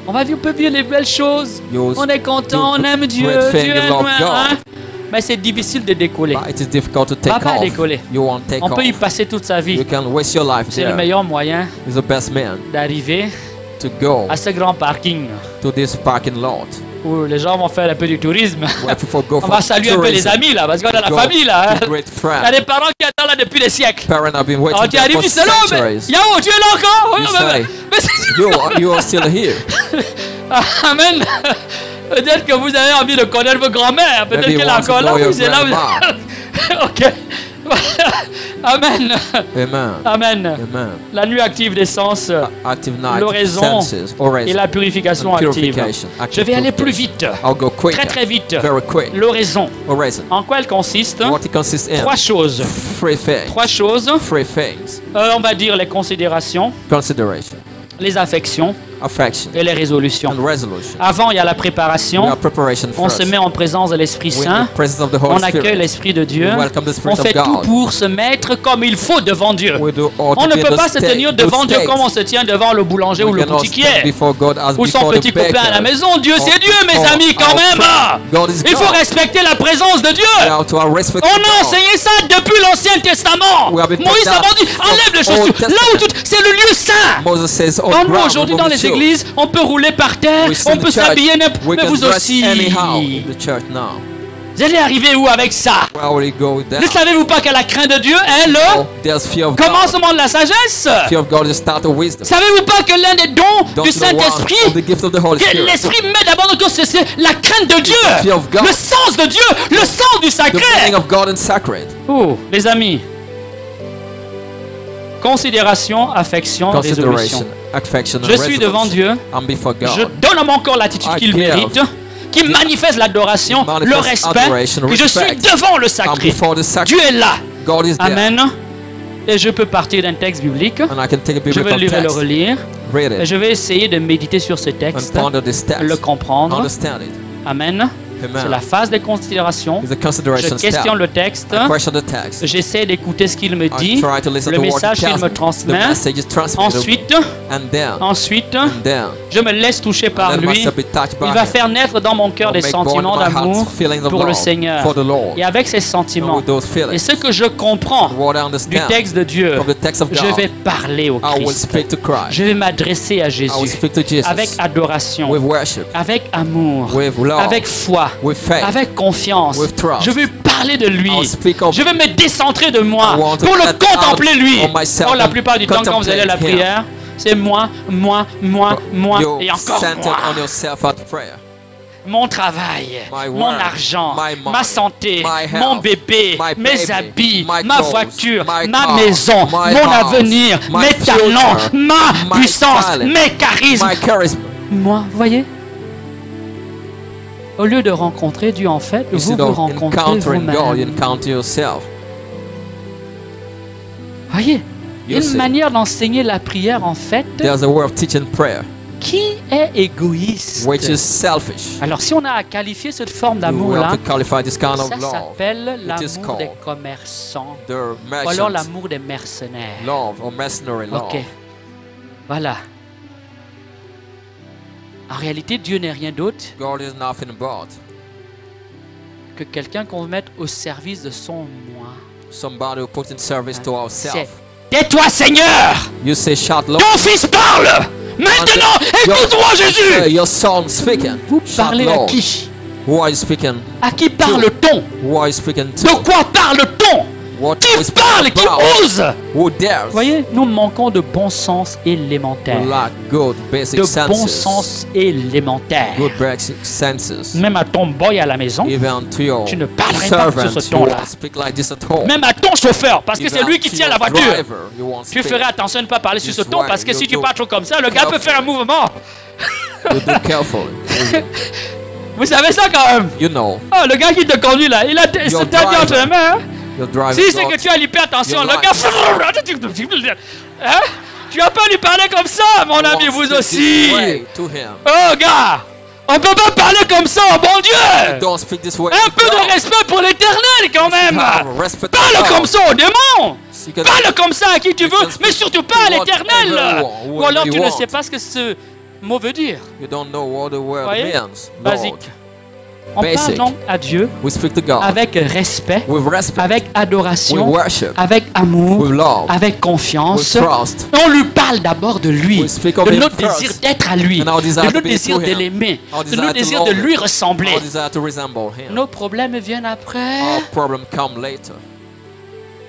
On peut vivre les belles choses. You On est content, do on aime Dieu, great thing, Dieu you aime love moi, God. hein. Mais c'est difficile de décoller. But it is difficult to take Va pas off. décoller. You won't take On off. peut y passer toute sa vie. You can waste your life C'est le there. meilleur moyen It's the best man d'arriver to go à ce grand parking to this parking lot où les gens vont faire un peu du tourisme. where people go On for va saluer un peu les tourism. amis là, parce qu'on a la Go famille là. Hein. to great Il y a friends. des parents qui attendent là depuis des siècles. Parents have been waiting Alors tu there arrives, for tu dis, mais centuries. Yao, tu es là encore? Oui, You mais- say, mais c'est- You are still here. Amen. Peut-être que vous avez envie de connaître vos grand-mères. Peut-être Maybe qu'elle you est want to encore là. know your Oui, c'est là. grandma. Ok. Amen. Amen. Amen. Amen. La nuit active des sens Active night l'oraison senses, et oraison, la purification and active. purification. Je Active vais aller plus purification. vite. I'll go quicker. Très très vite. Very quick. L'oraison. Oraison. En quoi elle consiste? What it consists in? Trois choses. Three things. Trois choses. Three things. On va dire les considérations, Consideration, les affections affection, et les résolutions. and resolution. Avant, il y a la We préparation. have preparation On first. se met en présence de l'Esprit We're in Saint. the presence of the Holy On accueille Spirit. l'Esprit de Dieu. We welcome the Spirit On of fait tout God. pour se mettre comme il faut devant Dieu. We do all On to ne be in peut the pas se state- tenir good devant Dieu state. comme on se tient devant le boulanger ou We le cannot stand boutiquier. before God as Ou son before petit the copain à la baker. maison. Dieu, c'est Dieu, mes Oh, amis, quand our même. friend. God is Il faut God. respecter la présence de Dieu. We have to respect On a God. enseigné ça depuis l'Ancien Testament. We have been Moïse taught a that dit, enlève les from chaussures. Old Là où tout, c'est le lieu saint. Moses says, oh, Or, nous, ground, aujourd'hui, dans remove les the shoes. églises, on peut rouler par terre, We sit on in the peut church. s'habiller, We mais can vous dress aussi. anyhow in the church now. Vous allez arriver où avec ça? Where will you go with that? Ne savez-vous pas que la crainte de Dieu est le Oh, there's fear of God. commencement de la sagesse? Fear of God is the start of wisdom. Savez-vous pas que l'un des dons Don't du you know one of Saint-Esprit, the gift of the Holy que Spirit? l'Esprit met d'abord dans le cœur, c'est la crainte de Dieu, fear of God. le sens de Dieu, le sens du The sacré. meaning of God and sacred. Oh, les amis. Considération, affection, Consideration, résolution. affection, and Je suis devant resolution. Dieu. I'm before God. Je donne à mon corps l'attitude I qu'il give. mérite, qui manifeste l'adoration, Manifest le respect, adoration, que je suis respect. devant le I'm sacré. before the sacred. Dieu est là. God is there. Amen. Et je peux partir d'un texte biblique. And I can take a Je vais biblical le lire et le text, relire. read Et it, je vais essayer de méditer sur ce and texte, ponder this text, le comprendre. understand it. Amen. C'est la Amen. phase de considération. It's a Je consideration step. questionne le texte. I question the text. J'essaie d'écouter ce qu'il me I dit, try to listen le to what message he qu'il tells me me. The transmet. message is transmitted. Ensuite, And then, je me laisse toucher par let lui. myself be touched by Il va him. faire naître dans mon cœur Or des make born sentiments in my heart d'amour feelings of pour le love Seigneur. for the Lord. Et avec ces And sentiments with those et feelings, ce que je comprends what I du understand texte de Dieu, from the text of je God, vais parler au I will Christ. speak to Christ. Je vais m'adresser à I will Jésus speak to Jesus avec adoration, with worship, avec amour, with love, avec foi, with faith. avec confiance. with trust. Je vais parler de lui. I will speak of Je vais me décentrer de I moi want to pour le get contempler out lui. of myself Oh, la and plupart du temps, quand vous allez à la contemplate him. prière, c'est moi et encore centered moi. on yourself at prayer. Mon travail, My mon work, argent, my money, ma santé, my health, mon bébé, my mes baby, habits, my ma clothes, voiture, my ma car, maison, my mon house, avenir, my mes future, talents, ma my puissance, talent, mes charismes. My charisma. Moi, voyez? Au lieu de rencontrer Dieu, en fait, vous Instead vous of rencontrez encountering God, you vous-même. encounter yourself. Voyez? You Une see. manière d'enseigner la prière, en fait, There's a way of teaching prayer, qui est égoïste. which is selfish. Alors, si on a à qualifier cette forme You d'amour-là, have to qualify this kind of ça love. s'appelle is l'amour des called commerçants. The Ou alors merchant l'amour des mercenaires. love or mercenary love. Ok. Voilà. En réalité, Dieu n'est rien d'autre God is nothing but que quelqu'un qu'on veut mettre au service de son moi. somebody who puts in service to C'est ourselves. tais-toi, Seigneur! You say, shout Lord. Ton fils parle! Maintenant, écoute-moi, Jésus! Your son speaking. Vous Shout parlez à Lord. qui? Who are you speaking? À qui parle-t-on? Who are you speaking De to? quoi parle-t-on? What Qui is parle? Qui about? ose? Who dares? Vous voyez, nous manquons de bon sens élémentaire. Who lack good basic De senses. bon sens élémentaire. Good basic senses. Même à ton boy à la maison, Even to your tu ne parlerais pas servant, sur ce you ton-là. won't speak like this at home. même à ton chauffeur, parce que Even c'est lui qui to tient your la voiture. driver, you won't Tu speak. ferais attention de ne pas parler sur ce This ton, way, parce que you si tu do parles trop comme ça, le gars peut faire un mouvement. You do carefully. Vous savez ça quand même? You know, Ah, le gars qui te conduit là, il a cette tête driver. entre les mains. Hein? your driver. Si c'est que tu as l'hypertension, Your le gars. Hein? Tu vas pas lui parler comme ça, mon ami, vous aussi. To him. Oh, gars, on peut pas parler comme ça, bon Dieu. Don't speak this way. Un peu de respect pour l'éternel quand même. Respect. Parle comme ça au démon. You can- Parle comme ça à qui tu veux, can mais speak surtout pas à whatever l'éternel. you want, Ou alors whatever tu you ne want. sais pas ce que ce mot veut dire. You don't know what the word Voyez? means. Basique. Lord. On parle basic. donc à Dieu We speak to God avec respect, with respect, avec adoration, with worship, avec amour, with love, avec with confiance. trust. On lui parle d'abord de lui, We speak of de him notre first. désir d'être à lui, And our desire de to notre be désir to de him. l'aimer, Our de desire notre to désir love de him. lui ressembler. Our desire to resemble him. Nos problèmes viennent après. Our problems come later.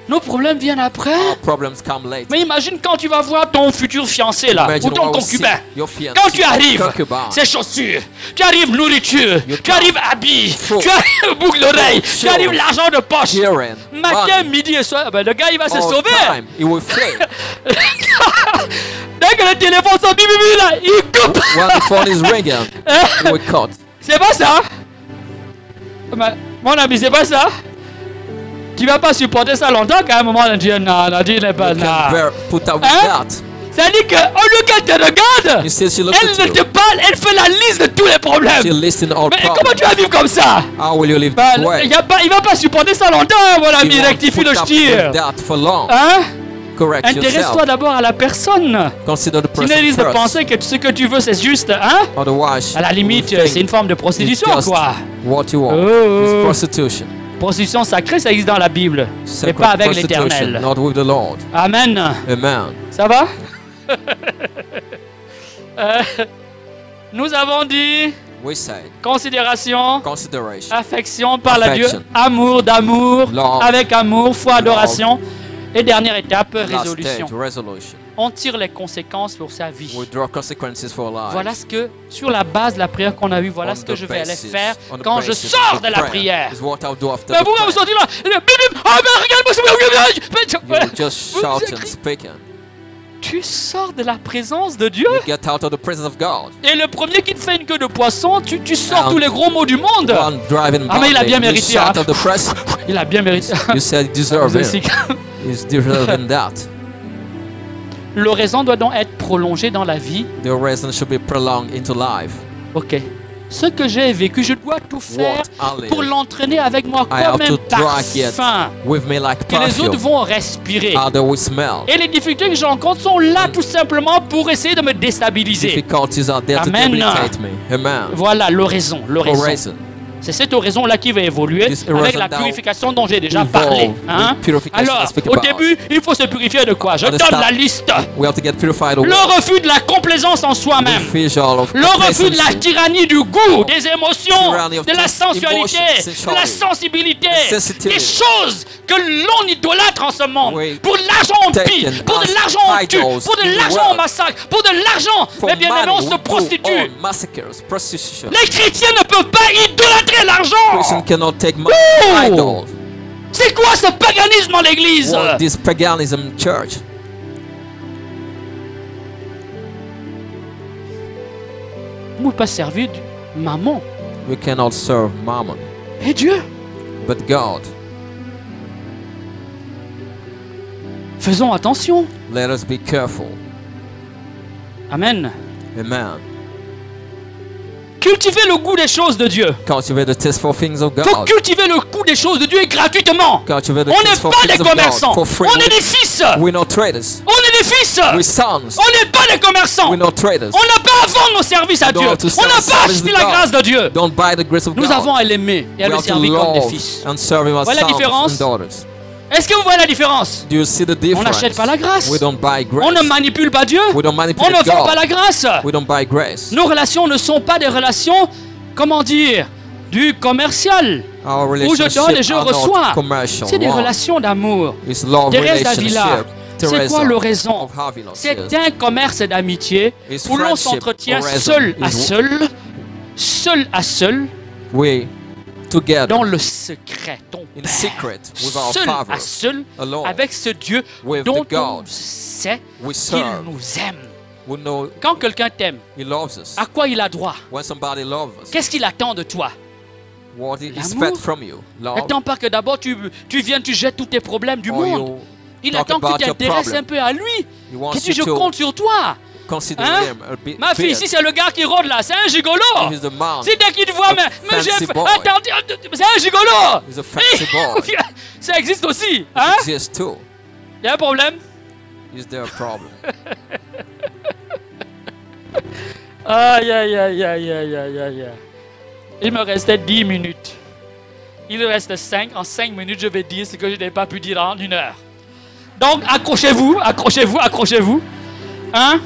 Nos problèmes viennent après. Our problems come later. Mais imagine quand tu vas voir ton futur fiancé là, Imagine ou ton when we concubin. see your fiancé, Quand tu arrives, concubine. ses chaussures, tu arrives nourriture, Your tu arrives habit, Food. tu arrives boucle d'oreille, tu Shoes. arrives l'argent de poche. Hearing, Matin, money, midi et soir, ben, le gars il va se all sauver. time, he will fail. Dès que le téléphone sonne, bip, bip, bip, là, il coupe. When the phone is ringing, he will cut. C'est pas ça? Ben, mon ami, c'est pas ça? Tu vas pas supporter ça longtemps qu'à un moment on dit non, Dieu n'est pas You can là. put up with Hein? that. C'est-à-dire qu'au lieu qu'elle te regarde, Instead, she looks elle at ne te you. parle, elle fait la liste de tous les She problèmes. listens all Mais comment problems. tu vas vivre comme ça? How will you live Ben, this way? il va pas supporter ça longtemps, mon She ami, won't rectifie put le up tir. with that for long. Hein? Correct Intéresse-toi yourself. d'abord à la personne. Consider the Tu person risques de first. penser que ce que tu veux c'est juste, hein? Otherwise, À la limite, you will c'est think une forme de it's prostitution, just quoi. what you want. Oh. It's prostitution. Prostitution sacrée, ça existe dans la Bible, mais Sacred pas avec prostitution, l'Éternel. not with the Lord. Amen. Amen. Ça va? Nous avons dit We say considération, consideration. affection, parle à Dieu, Affection. amour, d'amour, Love. avec amour, foi, Love. adoration. Et dernière étape, Last résolution. stage, resolution. On tire les conséquences pour sa vie. We draw consequences for life. Voilà ce que, sur la base de la prière qu'on a eue, voilà On ce que the je vais aller basis- faire on the quand je basis sors of de la prayer prière. is what I'll do after Mais the vous, vous prayer. sortez là, bim, bim, ah ben regarde-moi, You're just shouting, speaking. tu sors de la présence de Dieu. You get out of the presence of God. Et le premier qui te fait une queue de poisson, tu sors And tous les gros mots du monde. One driving Ah, mais il a bien you mérité, shout hein. out the press. Il a bien mérité. You said deserve it. Jessica. He's deserving that. L'oraison doit donc être prolongée dans la vie. The reason should be prolonged into life. Ok. Ce que j'ai vécu, je dois tout faire What I live, pour l'entraîner avec moi I have comme un to drag it parfum with me like que les autres perfume. vont respirer. Other will smell. Et les difficultés que je rencontre sont là tout simplement pour essayer de me déstabiliser. Difficulties are there to Amen. debilitate me. Amen. Voilà l'oraison. L'oraison. Oraison. C'est cette oraison-là qui va évoluer This avec oraison la now purification dont j'ai déjà evolve parlé. Hein? with purification Alors, I speak au about. début, il faut se purifier de quoi? Je At the donne start, la liste. We have to get purified of Le refus de la complaisance en soi-même. visual of Le refus de la complacency, tyrannie du goût, des émotions, Tyranny of de la taste, sensualité, emotion, de la sensuality, sensibilité, sensitivity. des choses que l'on idolâtre en ce monde. Oui. Pour de l'argent on pille, Taken pour de as l'argent on tue, idols pour de in the l'argent on world. massacre, pour de l'argent, for mes bien-aimés, on money, se we do prostitue. all massacres, prostitution. Les chrétiens ne peuvent pas idolâtrer l'argent. Christian cannot take my Woo! idol. C'est quoi ce paganisme dans l'église? What this paganism church? On ne peut pas servir du maman We cannot serve mammon, et Dieu. but God. Faisons attention. Let us be careful. Amen. Amen. Cultiver le goût des choses de Dieu. Cultivate the taste for things of Faut God. cultiver le goût des choses de Dieu gratuitement. Cultivate the On n'est taste for pas des things of God commerçants. for free. On est des fils. We're not traders. On est des fils. We're sons. On n'est pas des commerçants. We're not traders. On n'a pas à vendre nos services à We don't Dieu. have to On sell n'a pas service acheté to la God. grâce de Dieu. Don't buy the grace of Nous God. avons à l'aimer et à We le have to servir comme des love fils. and serve Him as Voilà la différence. sons and daughters. Est-ce que vous voyez la différence? Do you see the On difference? n'achète pas la grâce. We don't buy grace. On ne manipule pas Dieu. We don't On manipulate ne vend God. pas la grâce. We don't buy grace. Nos relations ne sont pas des relations, comment dire, du commercial. Our Où je relationships donne et je are reçois. not commercial. C'est des Wrong. relations d'amour. It's love Thérèse d'Avila, relationship. c'est Teresa quoi l'oraison? of Avila C'est says, un commerce d'amitié It's où l'on friendship, s'entretient oraison seul à is- seul à seul, we together dans le secret, ton in Père, secret with our seul Father à seul, alone avec ce Dieu with dont the on God sait we qu'il serve. nous aime. We know Quand quelqu'un t'aime, He loves us. à quoi il a droit? When somebody loves us, Qu'est-ce qu'il attend de toi? what He L'amour. expects from you, love, N'attends pas que d'abord tu viennes, tu jettes tous tes problèmes du or monde. you Il talk attend que about tu your t'intéresses problem. un peu à lui. He wants Que tu you je to compte sur toi. consider Hein? Him a bit. Ma fille, si c'est le gars qui rôde là, c'est un gigolo. He's the man. Si dès qu'il te voit, mais j'ai fancy boy. attendez, c'est un gigolo. He's a fancy boy. Ça existe aussi, hein? Exists too. Il y a un problème? Is there a problem? Aïe, aïe, aïe, aïe, aïe, aïe, aïe. Il me restait 10 minutes. Il reste 5. En 5 minutes, je vais dire ce que je n'ai pas pu dire en 1 heure. Donc, accrochez-vous, accrochez-vous, accrochez-vous. Hein?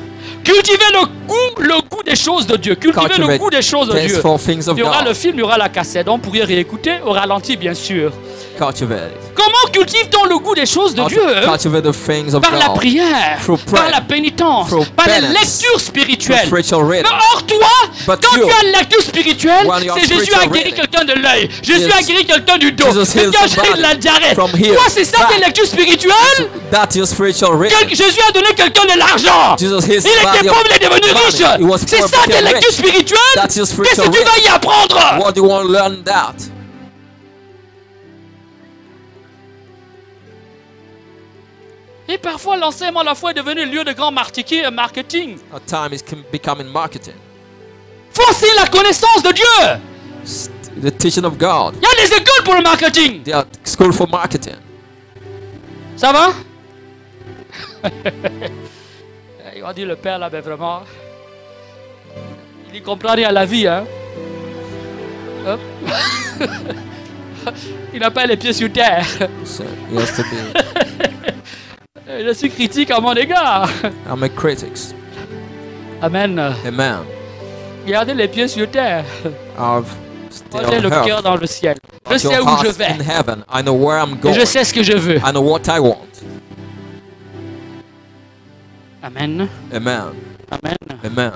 Cultivez le goût des choses de Dieu. Cultivez le goût des choses de Dieu. Tasteful things of Il y aura le God. film, il y aura la cassette. On pourrait réécouter au ralenti, bien sûr. Cultivate it. Comment cultive-t-on le goût des choses de Dieu? Cultivate the things of Par la God. prière, Through par prayer. la pénitence, Through par la penance. lecture Through spirituelle. spiritual Mais reading. or toi, But quand you, tu as la lecture spirituelle, when you are c'est Jésus spiritual a guéri reading, quelqu'un de l'œil, Jésus yes, a guéri quelqu'un du dos, Jesus heals quelqu'un a guéri de la somebody diarrhée. from here, Toi, c'est ça back. tes lectures spirituelles? That's your spiritual reading. Jésus a donné quelqu'un de l'argent. Jesus heals Il était somebody pauvre, il est devenu money. riche. He was C'est poor, ça tes became lectures rich. spirituelles? That's your Qu'est-ce que spiritual tu vas reading. y apprendre? What do you want to learn that? Et parfois, l'enseignement à la foi est devenu lieu de grand marketing. Our time is becoming marketing. Faut enseigner la connaissance de Dieu. The teaching of God. Il y a des écoles pour le marketing. They are school for marketing. Ça va? Il va dire le père là, ben vraiment. Il n'y comprend rien à la vie, hein? Hop. Il n'a pas les pieds sur terre. So he has to be. Je suis critique à mon égard. I'm a critics. Amen. Amen. Gardez les pieds sur terre. I've stayed J'ai on le cœur earth. dans le ciel. Je But your sais où je heart's vais. in heaven. I know where I'm Et going. je sais ce que je veux. I know what I want. Amen. Amen. Amen. Amen.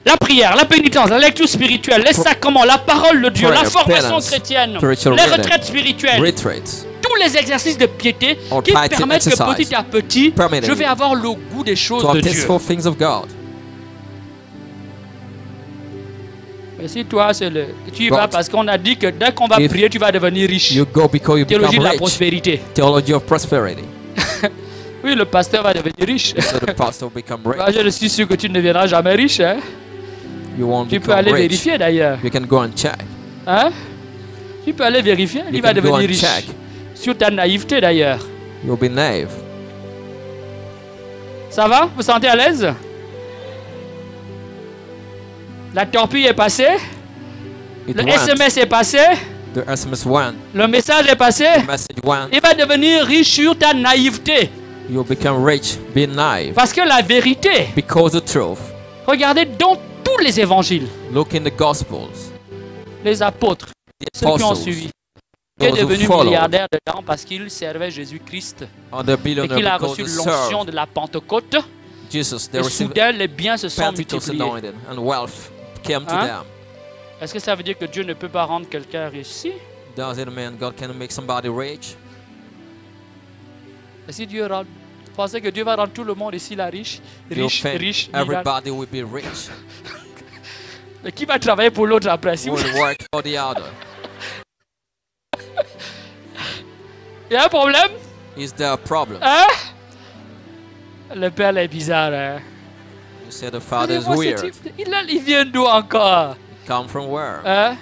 La prière, la pénitence, la lecture spirituelle, les sacrements, la parole de Dieu, Prayer, la formation penance, chrétienne, spiritual les reading, retraites spirituelles, Retreats. tous les exercices de piété All qui piety permettent que exercise, petit à petit, permitting je vais avoir le goût des choses To de have Dieu. tasteful things of God. Et si toi, tu y But vas parce qu'on a dit que dès qu'on va if prier, tu vas devenir riche. You go because you Théologie de become la rich. prospérité. Theology of prosperity. Oui, le pasteur va devenir riche. So the pastor will become Moi, rich. je suis sûr que tu ne deviendras jamais riche. Hein? You won't Tu peux become aller rich. vérifier d'ailleurs. You can go and check. Hein? Tu peux aller vérifier. Il You va can go devenir and riche. check. Sur ta naïveté d'ailleurs. You'll be naive. Ça va? Vous vous sentez à l'aise? La torpille est passée. It Le went. SMS est passé. The SMS went. Le message est passé. The message went. Il va devenir riche sur ta naïveté. You'll become rich. Be naive. Parce que la vérité, Because the truth. regardez dans tous les évangiles, Look in the Gospels. les apôtres, The ceux qui ont apostles. suivi, qui est Those who devenu followed. milliardaire dedans parce qu'il servait Jésus-Christ Are the et billionaire qu'il a because reçu they l'onction served de la Pentecôte. Jesus. They Et received soudain, les biens se sont Pentecost multipliés. anointing and wealth came to Hein? them. Est-ce que ça veut dire que Dieu ne peut pas rendre quelqu'un riche? Si. Does it mean God can make somebody rich? Et si Dieu rend, vous pensez que Dieu va rendre tout le monde ici là riche, You riche, think riche, milliard. everybody will be rich. Mais qui va travailler pour l'autre après? Si vous- Will work for the other. Il y a un problème? Is there a problem? Hein? Le père est bizarre. Hein? You say the father is Moi, ce weird. type, il vient d'où encore? Come from where? Hein?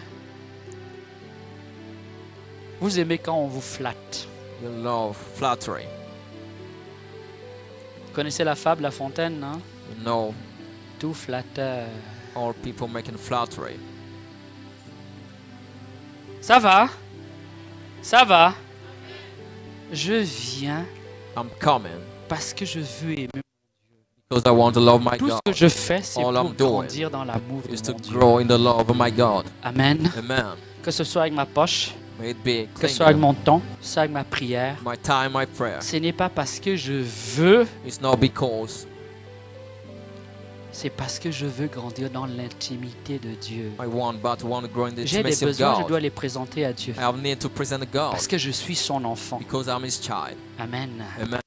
Vous aimez quand on vous flatte. You love flattery. Vous connaissez la fable La Fontaine, non? You know Tout flatteur. all people making flattery. Ça va? Ça va? Je viens I'm coming parce que je veux aimer. because I want to love my Tout ce God. que je fais, c'est All pour I'm doing grandir dans l'amour Is de to mon Dieu. grow in the love of my God. Amen. Amen. Que ce soit avec ma poche, May it be que ce soit avec clean. mon temps, que ce soit avec ma prière. My time, my prayer. Ce n'est pas parce que je veux, It's not because c'est parce que je veux grandir dans l'intimité de Dieu. I want, but I want to grow in the J'ai des intimacy of besoins, je dois God. les présenter à Dieu. I have need to present God Parce que je suis son enfant. because I'm His child. Amen. Amen.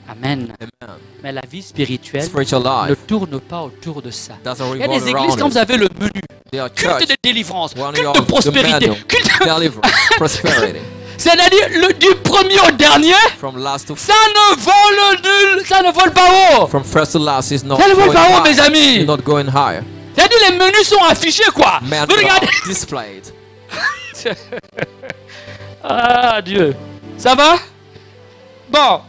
Amen. Amen. Mais la vie spirituelle Spiritual ne life tourne pas autour de ça. doesn't Il y a des revolve églises, quand around vous it. avez le menu, They are culte church, de délivrance, When culte you de have the prospérité, menu. culte... deliverance, prosperity. C'est-à-dire du premier au dernier, From last to ça ne vole nul, ça ne vole pas haut. from first to last is not Ça ne vole going pas haut, mes high. amis. You're not going higher. C'est-à-dire les menus sont affichés, quoi. Men Vous regardez. are displayed. Ah, Dieu. Ça va? Bon.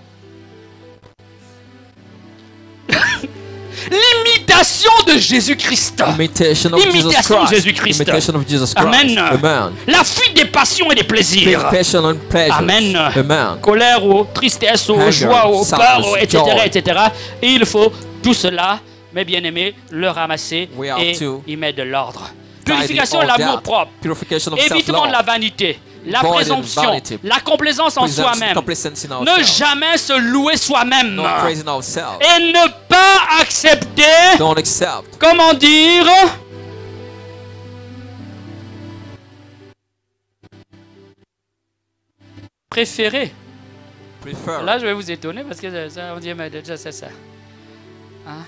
L'imitation de Jésus-Christ. Imitation of Jesus Imitation de Christ. Jésus-Christ. Imitation of Jesus Christ. Amen. Amen. La fuite des passions et des plaisirs. Passion and pleasure. Amen. Amen. Colère ou tristesse ou Anger, joie ou sadness, peur, etc., joy. etc. Et il faut tout cela, mes bien-aimés, le ramasser We are et to y mettre de l'ordre. tidy Purification de all l'amour that. propre. Purification of Évitement de la self-love. vanité, la Avoid présomption, vanity. la complaisance en soi-même. Complacence in Ne ourselves. jamais se louer soi-même. Not praising ourselves. Et ne pas accepter, Don't accept. comment dire, préférer. Prefer. Là, je vais vous étonner parce que ça, on dit, mais déjà, c'est ça. Hein?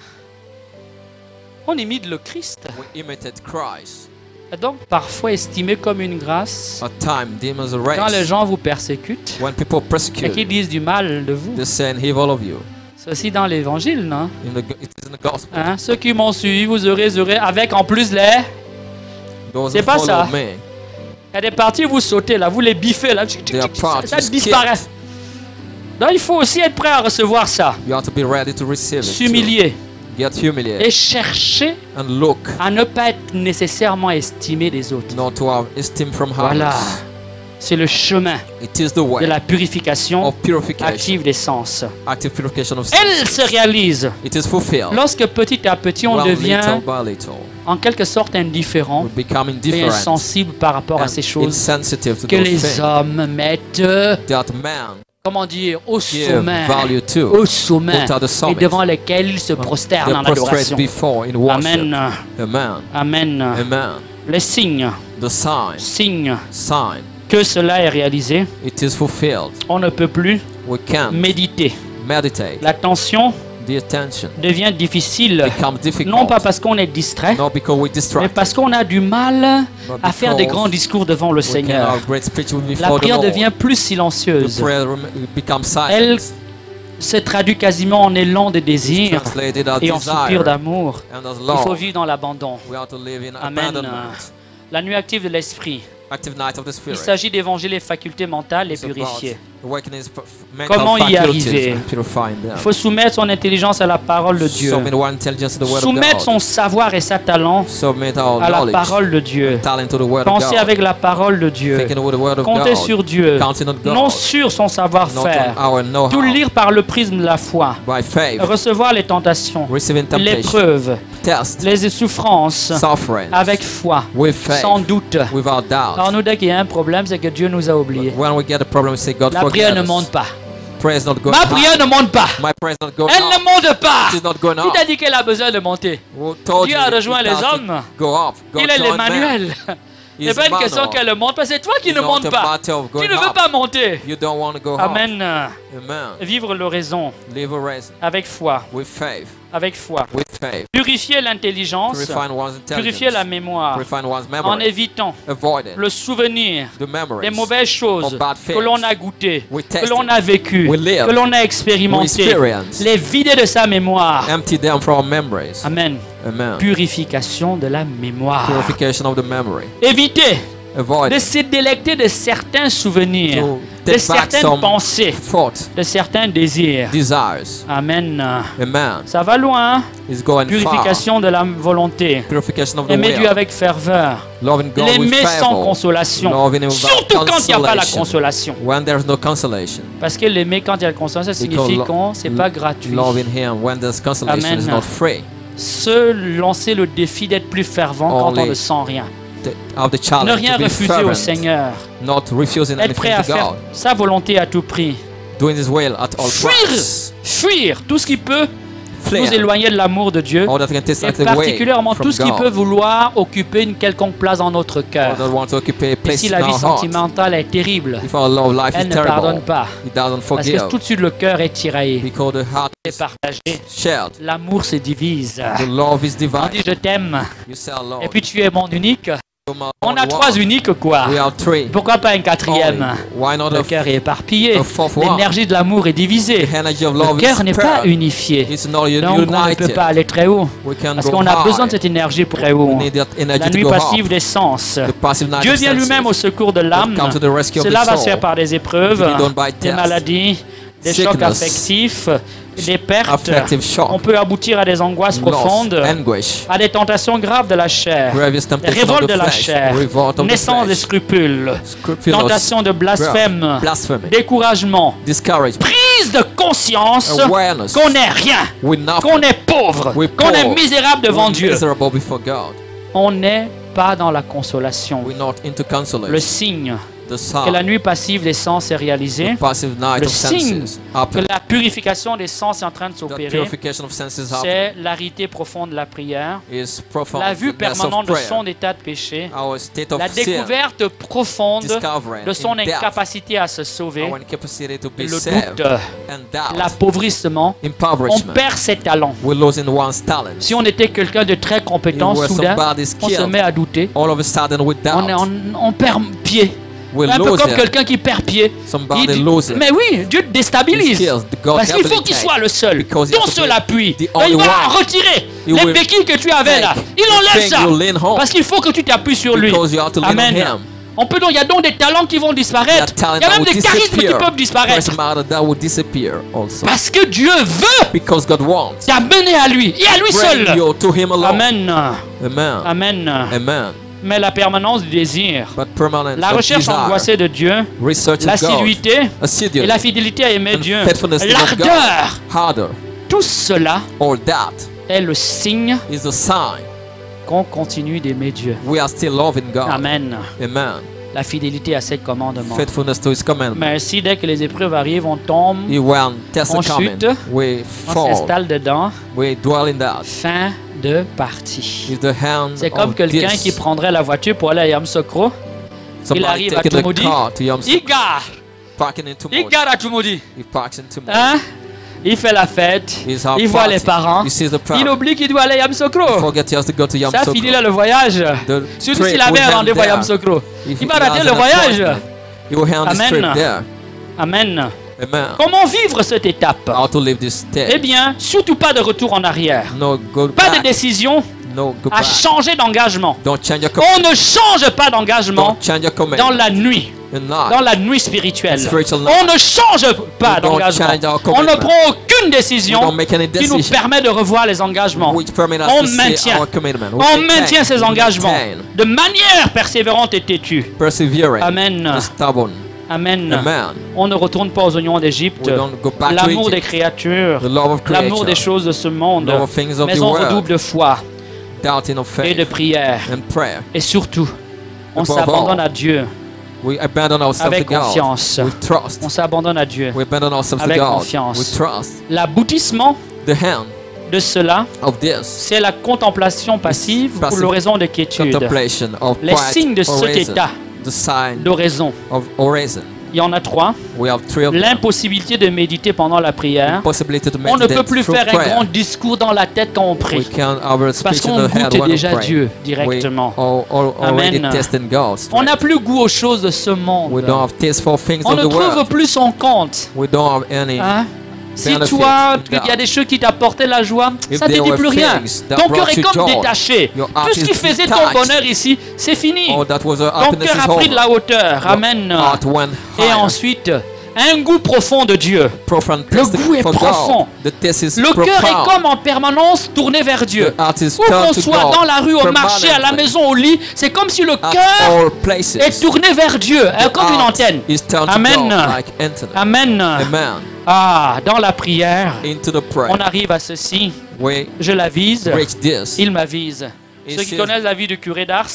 On imite le Christ. We imitate Christ. Et donc, parfois estimé comme une grâce, At time, demons quand les race. gens vous persécutent When people et persecute, qu'ils disent du mal de vous. they say evil of you. C'est aussi dans l'évangile, non? It is in the gospel. Hein? Ceux qui m'ont suivi, vous aurez avec en plus les... Those C'est who pas follow ça. me, Il y a des parties, vous sautez là, vous les biffez là, They are proud ça to skip. disparaît. Donc il faut aussi être prêt à recevoir ça, you have to be ready to receive it. s'humilier too. Get humiliated et chercher and look à ne pas être nécessairement estimé des autres. not to have esteem from Voilà, others. c'est le chemin It is the de way la purification of purification, active des sens. active purification of Elle sins. se réalise It is fulfilled. lorsque petit à petit on Well, devient little by little, en quelque sorte indifférent we become et indifferent insensible par rapport à and ces choses insensitive to que those les things hommes mettent, that man comment dire, au give sommet. value to, Au sommet Put at the et summit. devant lesquels ils se prosternent they en prostrate adoration. before in worship. Amen. Amen. Amen. Amen. Les signes, The sign, que cela est réalisé, it is fulfilled. on ne peut plus We can't méditer. meditate. L'attention The attention devient difficile, becomes difficult. non pas parce qu'on est distrait, Not because we mais distract. parce qu'on a du mal But à faire des because grands discours devant le we can Seigneur. have great speech La before the prière Lord. devient plus The silencieuse. prayer becomes Elle silent. se traduit quasiment en élan de désir Translated as et en soupir desire d'amour. and as Il faut love. vivre dans l'abandon. We have to live in Amen. abandonment. La nuit active de l'esprit. Active night of the Il Spirit. s'agit d'évangéliser les facultés mentales et It's about purifier. awakening his mental Comment y faculties arriver? and purifying them. Il faut soumettre son intelligence à la parole de Dieu. Submit our intelligence to the word of Soumettre God. son savoir et sa talent Submit our à la knowledge, parole de Dieu. talent to the word of Penser God. avec la parole de Dieu. Thinking with the word of Compter God. sur Dieu. Counting on God. Non sur son Not savoir-faire. on our know-how. Tout lire par le prisme de la foi. By faith. Recevoir les tentations, Receiving temptation. l'épreuve, Test. les souffrances Suffering. avec foi, With faith. sans doute. Without doubt. Alors nous, dès qu'il y a un problème, c'est que Dieu nous a oubliés. When we get a problem, we say, God La forgive prière ne us. monte pas. Prayer is not going Ma up. prière ne monte pas. My prayer is not going Elle up. ne monte pas. It is not going Qui up. t'a dit qu'elle a besoin de monter? Who told Dieu you a it rejoint les has to hommes. Go up. God Il est joined man. l'Emmanuel. He C'est is pas une question Emmanuel. qu'elle monte pas, c'est toi qui It's ne not monte a pas. matter of Tu going ne veux up. pas monter. You don't want to go up. Amen. Amen. Vivre l'oraison Live a race avec foi. with faith. Avec foi. With faith. Purifier l'intelligence. Purifying one's intelligence. Purifier la mémoire. Purifying one's En memory. évitant Avoiding le souvenir the memories. des mauvaises choses of bad que things. l'on a goûtées, We que tasted. l'on a vécues, We live. que l'on a We expérimentées. experience. Les vider de sa mémoire. Empty them from our memories. Amen. Amen. Purification de la mémoire. Purification of the memory. Éviter Avoid de se délecter de certains souvenirs, to de take back certaines some pensées, thoughts, de certains désirs. desires. Amen. Amen. Ça va loin, hein? It's going far. Purification de la volonté. Purification of the Aimer Dieu will. avec ferveur. Loving God with L'aimer sans favor. consolation. Loving him without Surtout quand il n'y a pas la consolation. consolation. When there's no consolation. Parce que l'aimer quand il y a la consolation, ça signifie Because qu'on c'est pas gratuit. Loving him when there's consolation Amen. is not free. Se lancer le défi d'être plus fervent quand on Only ne sent rien. Of the challenge Ne rien to be refuser au fervent, Seigneur. not refusing Être prêt anything à to faire God. sa volonté à tout prix. Doing his will at all prices. Fuir tout ce qui peut nous Flee. éloigner de l'amour de Dieu. All that can take Et us away particulièrement from tout ce qui God. peut vouloir occuper une quelconque place dans notre All cœur. that want to occupy a Et place si in la vie our heart. sentimentale est terrible, If our love life elle is ne pardonne terrible, pas. He doesn't Parce forgive. que tout de suite le cœur est tiraillé Because the heart et is partagé. shared. L'amour se divise. The love is On divided. dit je t'aime You say love. et puis tu es mon unique. You are On a one. trois uniques quoi. We are three. Pourquoi pas un quatrième? Only. Why not Le cœur est éparpillé. a fourth one? L'énergie de l'amour est divisée. The energy of Le love cœur is n'est pas paired. unifié. It's not Donc on ne peut united. pas aller très haut. We can Parce go qu'on a high. besoin de cette énergie pour très We haut. need that energy La to nuit go passive up. des sens. The passive night Dieu of vient lui-même au senses. secours de l'âme. Come to the rescue of Cela the va se soul. faire par des épreuves, To be done by des tests, maladies, des chocs sickness, affectifs, des pertes. affective shock, On peut aboutir à des angoisses loss, profondes, anguish, à des tentations graves de la chair, grievous temptation of révolte the de la flesh, chair, revolt of the naissance des flesh, scrupules, scrupulous, tentation de blasphème, blasphemy, découragement, discouragement, prise de conscience awareness, qu'on n'est rien, we're nothing, qu'on est pauvre, We're qu'on est poor. misérable devant we're Dieu. miserable before God. On n'est pas dans la consolation. We're not into Le consolation. signe The que sign, la nuit passive des sens est réalisée, the passive night le of signe senses que happen. la purification des sens est en train de The s'opérer, purification of senses happen c'est l'arité profonde de la prière, is profound. la vue The ness of permanente de prayer, son état de péché, our state of la sin, découverte profonde discovering de son in death, incapacité à se sauver, our incapacity to be le saved, doute, and doubt, l'appauvrissement. On impoverishment. perd ses talents. We're losing one's talents. Si on était quelqu'un de très compétent, If we're soudain, somebody on se skilled, met à douter. all of a sudden we doubt. On perd pied. We're Un peu comme losing. quelqu'un qui perd pied. Somebody Il dit, loses. mais oui, Dieu te His déstabilise. skills, God Parce qu'il faut qu'il rehabilitate. soit le seul. Because he has Ton to seul be appui. the Et only il va one. retirer He les will béquilles que tu avais là. take Il enlève the ça. thing you lean on. Parce qu'il faut que tu t'appuies sur lui. Because you have to lean on Amen. him. On peut donc, il y a donc des talents qui vont disparaître. There are Il y a talents même that des will charismes qui disappear. peuvent disparaître. There's matter that will disappear also. Parce que Dieu veut Because God wants. t'amener à lui et à lui Bring seul. you to him alone. Amen. Amen. Amen. Amen. Mais la permanence du désir, But permanent la of recherche desire, angoissée de Dieu, research of God, l'assiduité et assiduity, la fidélité à aimer and Dieu, faithfulness to God, l'ardeur, harder. tout cela All that est le signe is a sign qu'on continue d'aimer Dieu. we are still loving God. Amen. Amen. La fidélité à ses commandements. Faithfulness to His commandment. Mais ainsi, dès que les épreuves arrivent, on tombe, When tests on are coming, chute, we on fall, s'installe dedans. we dwell in that. Fin de partie. Is the hand C'est comme of quelqu'un this. qui prendrait la voiture pour aller à Yamoussoukro. Somebody arrive à taking the Tumodi. car to Yom Il gare. parking in Tumodi. Il gare à Tumodi. He parks in Tumodi. Hein? Il fait la fête. He's out Il voit partying. les parents. He sees the Il parents. oublie qu'il doit aller à Yamoussoukro. Forget he has to go to Yom Ça finit là le voyage. The Surtout trip s'il avait will un end rendez-vous à there. Yamoussoukro. If Il va he rater has le an voyage. appointment, he will end his Amen. trip there. Amen. Amen. Comment vivre cette étape? How to live this Eh day. bien, surtout pas de retour en arrière. No go Pas de back. décision No go à back. changer d'engagement. Don't change your On ne change pas d'engagement Don't change your dans commitment. la nuit. In Dans life. la nuit spirituelle. Spiritual life. On ne change pas We don't d'engagement. change our On ne commitment. prend aucune We décision don't make any qui nous decision permet de revoir les engagements. which permit us On to see maintient. our commitment. We On maintain. maintient ces We engagements maintain. de manière persévérante et têtue. Persevering. Amen. Stubborn. Amen. Amen. On ne retourne pas aux oignons d'Égypte. We don't go back to L'amour des Egypt. créatures, The love of l'amour des creation. choses de ce monde. Love of things of Mais the on world. redouble de foi Doubting of et de faith prière. and prayer. Et surtout, on Above s'abandonne all, à Dieu. We abandon ourselves Avec to God. confiance. We trust. On s'abandonne à Dieu. We abandon ourselves Avec to God. confiance. We trust. L'aboutissement The hand de cela, of this c'est la contemplation passive ou passive l'oraison de quiétude. contemplation of Les quiet signes de cet oraison. état The sign d'oraison. of oraison. Il y en a 3. We have 3 of them. L'impossibilité de méditer pendant la prière. Possibility to On ne meditate peut plus through faire un prayer. grand discours dans la tête quand on We prie. can our Parce speech in qu'on the head goûte when we déjà pray. Dieu directement. We already Amen. testing God. On n'a plus goût aux choses de ce We monde. don't have taste for things On of ne the trouve world. plus son compte. We don't have any. Hein? Si benefit toi, in il y a des choses qui t'apportaient la joie, If ça ne te there dit were plus rien. things that Ton cœur brought est you comme joy, détaché. your Tout heart ce qui is faisait ton detached. bonheur ici, c'est fini. Oh, that was our Ton happiness cœur is a pris de over. la hauteur. Amen. Heart went Et higher. ensuite, un goût profond de Dieu. Profound le taste goût est for profond. God. The taste is Le cœur est profound. comme en permanence tourné vers Dieu. The heart is Où turned qu'on to soit God dans la rue, au marché, à la permanently. maison, au lit, c'est comme si le At cœur all places. est tourné vers Dieu, The comme une heart antenne. is turned to Amen. God like antenna. Amen. Amen. Ah, dans la prière, Into the prayer. on arrive à ceci. We Je la vise, reach this. il m'avise. It Ceux qui says connaissent la vie du curé d'Ars,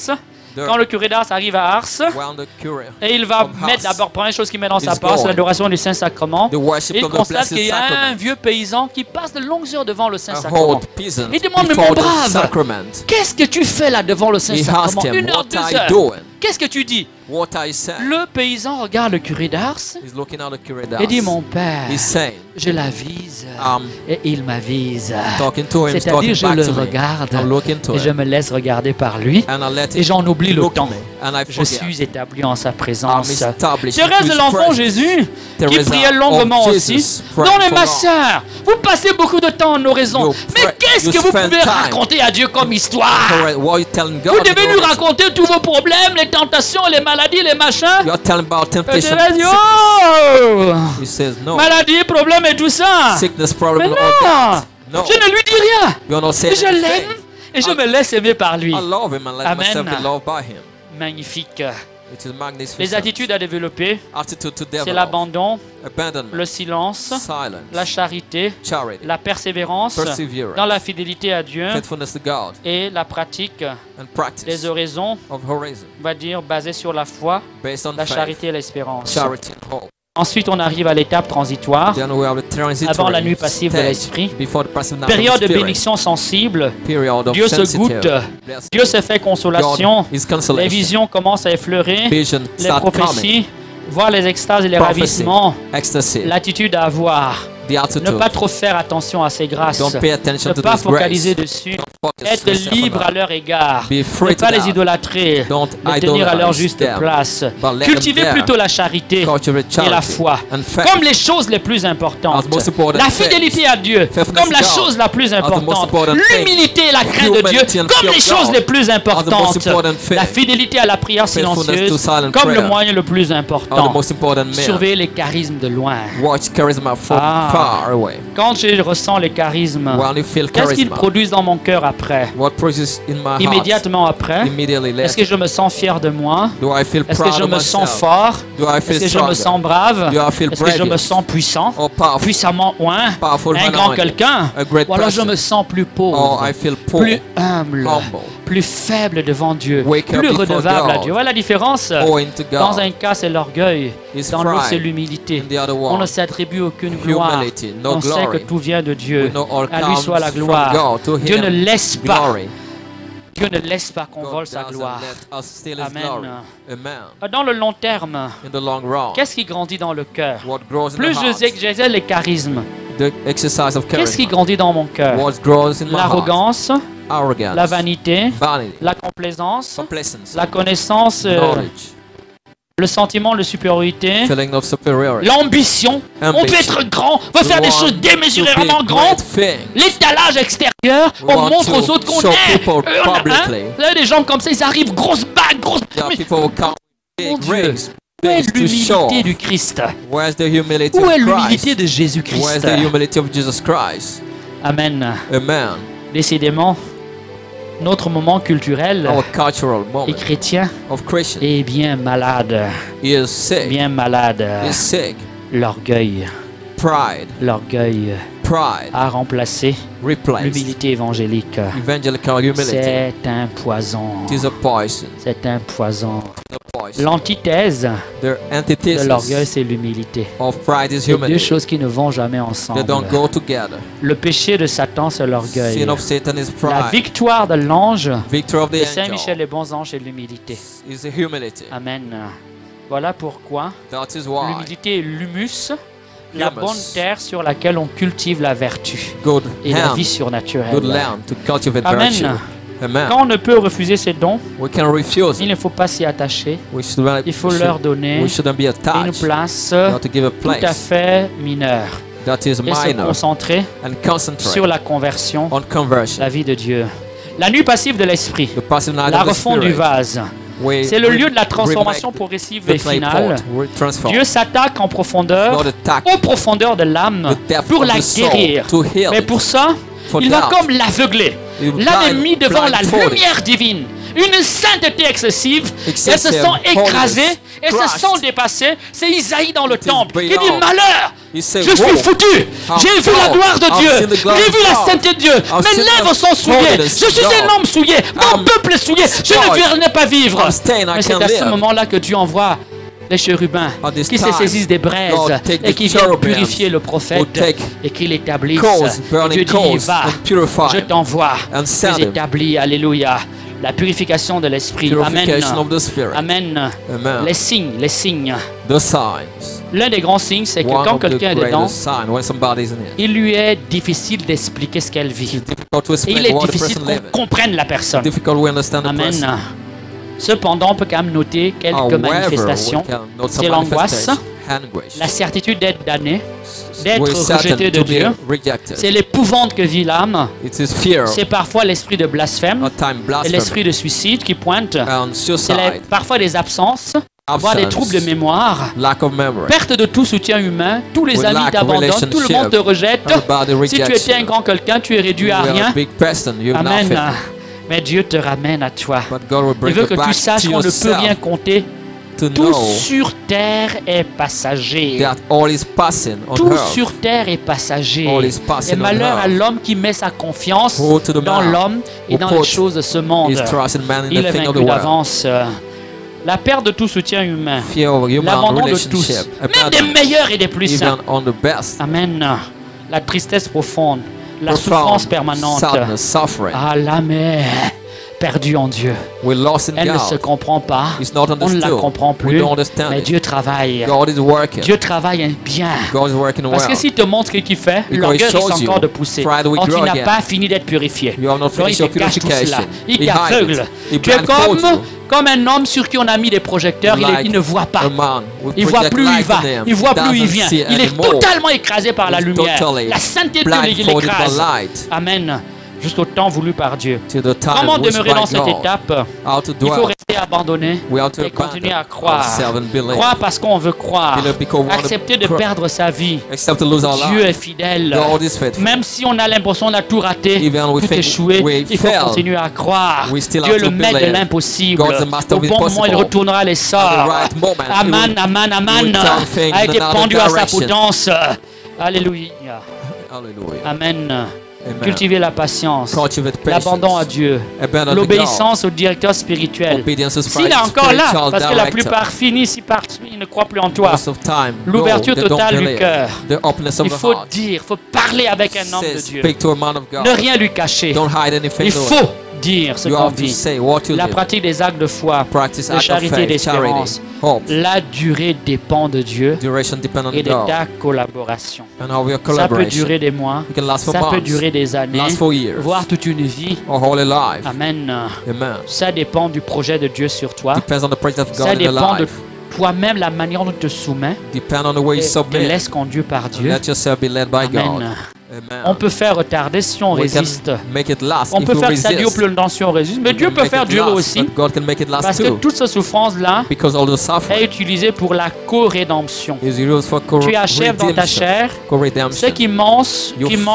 the- quand le curé d'Ars arrive à Ars, When the cure, et il va From mettre Ars. d'abord, première chose qu'il met dans sa Is part, c'est going. l'adoration du Saint-Sacrement. the worship Il of the constate Blessed qu'il y a un Sacrament. vieux paysan qui passe de longues heures devant le A Saint-Sacrement. old peasant Il demande, mais before mon the brave, sacrament. qu'est-ce que tu fais là devant le He Saint-Sacrement? asked him, 1 heure, what 2 are you heures. doing? Qu'est-ce que tu dis? What are you saying? Le paysan regarde le curé d'Ars He's looking at the cure et dit, mon père, He's saying, je l'avise I'm et il m'avise. talking to him, he's C'est-à-dire, talking je back le to me. regarde I'm looking to et je him. me laisse regarder par lui And I let et him j'en oublie le look temps. me. And I Je forget. suis établi en sa I'm présence. established in Thérèse de his l'Enfant presence. Jésus, qui Teresa priait longuement of aussi. Jesus Non prayed mais for ma God. sœur, vous passez beaucoup de temps en oraison. You Mais pray- qu'est-ce you que vous spend pouvez time. raconter à Dieu comme histoire? Correct. What are you telling God? Vous devez in nous oraison? raconter tous vos problèmes, les tentations, les maladies. maladies, les machins. You are telling about Et tu temptation. vas dire, oh, He says no. maladie, problème et tout ça. Sickness, Mais problem, non, all that. No. je ne lui dis rien. You are not saying Je l'aime anything. et je me laisse aimer par lui. I love him and let Amen. myself be loved by him. Magnifique. It is magnificent. Les attitudes à développer, Attitude to c'est develop. l'abandon, Abandonment. le silence, Silence. la charité, Charity. la persévérance Perseverance. dans la fidélité à Dieu Faithfulness to God. et la pratique And practice des oraisons, of horizon. on va dire, basées sur la foi, Based on la faith. charité et l'espérance. Charity and hope. Ensuite, on arrive à l'étape transitoire, Then we have the transitory avant la nuit passive de stage l'esprit. before the passive night of Période the de spirit. bénédiction sensible, Period of Dieu se sensitive goûte, blessing. Dieu se fait consolation, God is les consolation. visions commencent à effleurer, Vision les start coming. prophéties, voir les extases et les Prophecy. ravissements, Ecstasy. l'attitude à avoir, The ne attitude. pas trop faire attention à ces grâces, Don't pay attention ne to pas this focaliser grace. dessus, Don't focus être yourself on libre that. à leur égard, Be ne free to pas les that. idolâtrer, Don't les tenir à leur idolize juste them, place. but let them Cultivez there. plutôt la charité Cultivate et la charity foi and faith. comme les choses les plus importantes. As most important La things. fidélité à Dieu Faithfulness comme la to God chose la plus as the most importante. important thing. L'humilité et la crainte de Dieu Humility and comme fear les of choses God les plus are the most importantes. important thing. La fidélité à la prière Faithfulness to silencieuse silent comme le prayer moyen le plus are the important. most important men. Surveiller les charismes de loin. Watch charisma from Ah. far away. Quand je ressens les charismes, When you feel qu'est-ce qu'ils charisma, produisent dans mon cœur après? what produces in my heart Immédiatement après, immediately est-ce que later? je me sens fier de moi? Do I feel Est-ce proud que je of me sens myself? fort? Do I Est-ce feel que je me stronger? sens brave? Do I feel Est-ce que je me brilliant? sens puissant? Or powerful? Puissamment oint? Powerful Un man grand anointed? quelqu'un? A great Ou alors je person? me sens plus Or pauvre, I feel poor, plus humble, humble, plus faible devant Dieu, Wake up plus before redevable à God. Dieu. Voilà la différence. owing to Dans God? un cas, c'est l'orgueil. Is Dans l'autre, c'est pride. l'humilité. In the other On ne one, s'attribue aucune gloire. humility, no On sait que glory. tout vient de Dieu. We know all À lui soit la comes from gloire. God. To Dieu ne him laisse pas. glory. Dieu ne laisse pas qu'on God vole sa doesn't gloire. let us steal His Amen. glory. Amen. Dans le long terme, In the long run, qu'est-ce qui grandit dans le cœur? what grows in Plus the heart? j'exerce les charismes, The exercise of qu'est-ce qui charisma. grandit dans mon cœur? What grows in my heart? L'arrogance, Arrogance. la vanité, Vanity. la complaisance, Complacency. la connaissance, Knowledge. le sentiment de supériorité, Feeling of superiority. l'ambition. On peut Ambition. être grand, on peut faire des Want choses to démesurément be grandes. great things. L'étalage extérieur, on Want montre to aux autres qu'on show est. people publicly. Vous avez des gens comme ça, ils arrivent, grosse bague, grosse. There are Mais people who come Mon with Dieu. big rings, où est things to show. l'humilité du Christ? Where's the humility Où of est l'humilité Christ? de Jésus-Christ? Where's the humility of Jesus Christ? Amen. Amen. Décidément, notre moment culturel Our cultural et moment chrétien of Christian est bien malade. is sick. Bien malade. Is sick. L'orgueil. Pride. L'orgueil Pride. a remplacé Replaced. l'humilité évangélique. Evangelical humility. C'est un poison. It is a poison. C'est un poison. A poison. L'antithèse The de antithesis l'orgueil, c'est l'humilité. of pride is C'est deux humility. choses qui ne vont jamais They ensemble. don't go together. Le péché de Satan, c'est l'orgueil. Sin of Satan is La pride. victoire de l'ange Victory of de the Saint-Michel angel et bons anges, c'est l'humilité. is the humility. Amen. Voilà pourquoi That is why l'humilité est l'humus, la Humus. bonne terre sur laquelle on cultive la vertu good et la hand, vie surnaturelle. good land to cultivate Amen. virtue. Amen. Quand on ne peut refuser ces dons, We can refuse il it. ne faut pas s'y attacher. We should, Il faut leur donner we shouldn't be une attached. place Not to give a tout à place fait mineure that is et se minor concentrer and concentrate sur la conversion, on conversion. la vie de Dieu. La nuit passive de l'esprit, The passive night la of the refonte du spirit. vase, We c'est le lieu de la remake transformation progressive et the clay finale. pot. We transform. Dieu s'attaque en profondeur, God attack aux profondeurs de l'âme, the depth pour of la the soul guérir. to heal Mais it. pour ça, For il va that, comme l'aveugler. he will L'avait mis devant la blindfold it. lumière divine, une sainteté excessive, et elles se Excessive sont écrasées, holiness, elles se crushed. sont dépassées. C'est Isaïe dans le It is temple qui dit beyond. malheur, He said, je suis "Woe, foutu, I'm j'ai vu la foul. gloire de I've Dieu, seen the glory j'ai of vu la God. sainteté de Dieu, I've mes seen lèvres the sont souillées, holiness je of suis un God. homme souillé, mon I'm peuple est souillé, je ne destroyed. vais pas vivre. I'm staying, I Mais c'est can't à ce live. moment-là que Dieu envoie les chérubins At this qui se time, saisissent des braises God take et the qui viennent cherubims purifier le who prophète take et qui l'établissent. coals, Et burning Dieu dit, coals, va, and purify je t'envoie, and send tu him. établis, alléluia, la purification de l'esprit. Amen. Purification of the spirit. Amen. Amen. Les signes. The signs. L'un des grands signes, c'est que One quand of the quelqu'un est dedans, greatest signs when somebody's in it. il lui est difficile d'expliquer ce qu'elle vit. It's difficult to Et explain il est what the difficile person qu'on lives. comprenne la personne. Difficult to understand the Amen. person. Cependant, on peut quand même noter quelques However, manifestations. we can note some C'est l'angoisse, manifestation. anguish. la certitude d'être damné, d'être We're certain rejeté de to be Dieu. rejected. C'est l'épouvante que vit l'âme. It is fear, C'est parfois l'esprit de blasphème at time et blasphemy, l'esprit de suicide qui pointe. and C'est suicide, parfois des absences, voire des absence, troubles de mémoire, lack of memory. perte de tout soutien humain, tous les We amis lack t'abandonnent, tout le monde te rejette. Everybody Si tu rejects étais un you. grand quelqu'un, tu es réduit You à are a rien. big person, you're Amen. nothing. Mais Dieu te ramène à toi. But God will Il bring veut you que tu back saches to qu'on ne peut yourself, rien compter. to Tout know sur terre est passager. that all is passing on Tout earth. sur terre est passager. All is Et passing on malheur à earth. l'homme qui met sa confiance Woe to the dans man l'homme et who dans les put choses de ce monde. his trust in man in Il the est thing of the vaincu world. d'avance. La perte de tout soutien humain. Fear of human L'abandon de tous. relationship. Même des meilleurs et des plus Even saints. on the best. Amen. La tristesse profonde. La Profound souffrance permanente. sadness, suffering. Ah, l'âme est perdue en Dieu. We're lost in Elle ne se God. comprend pas. It's not On ne la understood. comprend We plus. don't understand Mais it. Dieu travaille. God is working. Dieu travaille bien. God is working Parce well. que s'il te montre ce qu'il fait, Because l'orgueil he risque shows you, encore de pousser. pride will Or tu grow n'as again. pas fini d'être purifié. You have not Alors il finished te your cache tout cela. purification. Il He hides t'aveugle. it. He Tu es blindfolds you. comme un homme sur qui on a mis des projecteurs. Like Il ne voit pas. a man with Il voit project plus où il light va. on him. Il voit plus où il Doesn't vient. see Il est anymore. totalement écrasé par la He's lumière. totally La sainteté de Dieu blindfolded by l'écrase. light. Amen. Jusqu'au temps voulu par Dieu. To the time Comment wished demeurer by dans cette God. étape? How to Il faut dwell. rester abandonné We have to et continuer à abandon croire. ourselves and believe. Croire parce qu'on veut croire. Believe because we want to Accepter de cro- perdre sa vie. Except to lose our Dieu life. est fidèle. God is faithful. Même si on a l'impression qu'on a tout raté, Even we tout think échoué, we il faut failed, continuer à croire. we still Dieu have le to maître de believe. l'impossible. God is the master Au of the bon moment, il impossible. retournera les At sorts. the right moment, he Amen, will- amen, he amen. will turn things A été in another pendu à sa direction. potence. Alléluia. Hallelujah. Amen. Amen. Cultiver la patience. Cultivate patience. L'abandon à Dieu. Abandon to L'obéissance au directeur spirituel. God. Obedience to S'il est encore là, spiritual parce que la director. plupart finissent, ils partent, ils ne croient plus en toi. Most of time, L'ouverture go, they don't totale du believe. cœur. The openness of Il the faut heart. dire, il faut parler avec un homme de Say, Dieu. speak to a man of God. Ne rien lui cacher. Don't hide anything. Il to faut dire ce You qu'on have to vit. say what you La live. pratique des actes de foi, Practice de act of charité et faith, charity, d'espérance. hope. La durée dépend de Dieu Duration depend on et de God ta collaboration. and how we are Ça peut collaboration. durer des mois, It can last for ça peut months, durer des années, last for years, voire toute une vie. or whole life. Amen. Amen. Ça dépend du projet de Dieu sur toi. Depends on the presence of Ça God in your dépend de life. toi-même, la manière dont tu te soumets Depend on the way et you te submit. laisse conduire par And Dieu. let yourself be led by God. Amen. Amen. On peut faire retarder si on We can résiste. make it last On if peut you faire que ça dure resist. plus longtemps si on résiste, mais We Dieu can peut make faire it durer last, aussi. but God can make it last Parce que too. toute cette souffrance-là Because all the est suffering utilisée pour la co-rédemption. is used for Tu achèves dans ta redemption. chair ce Co-redemption. qui manque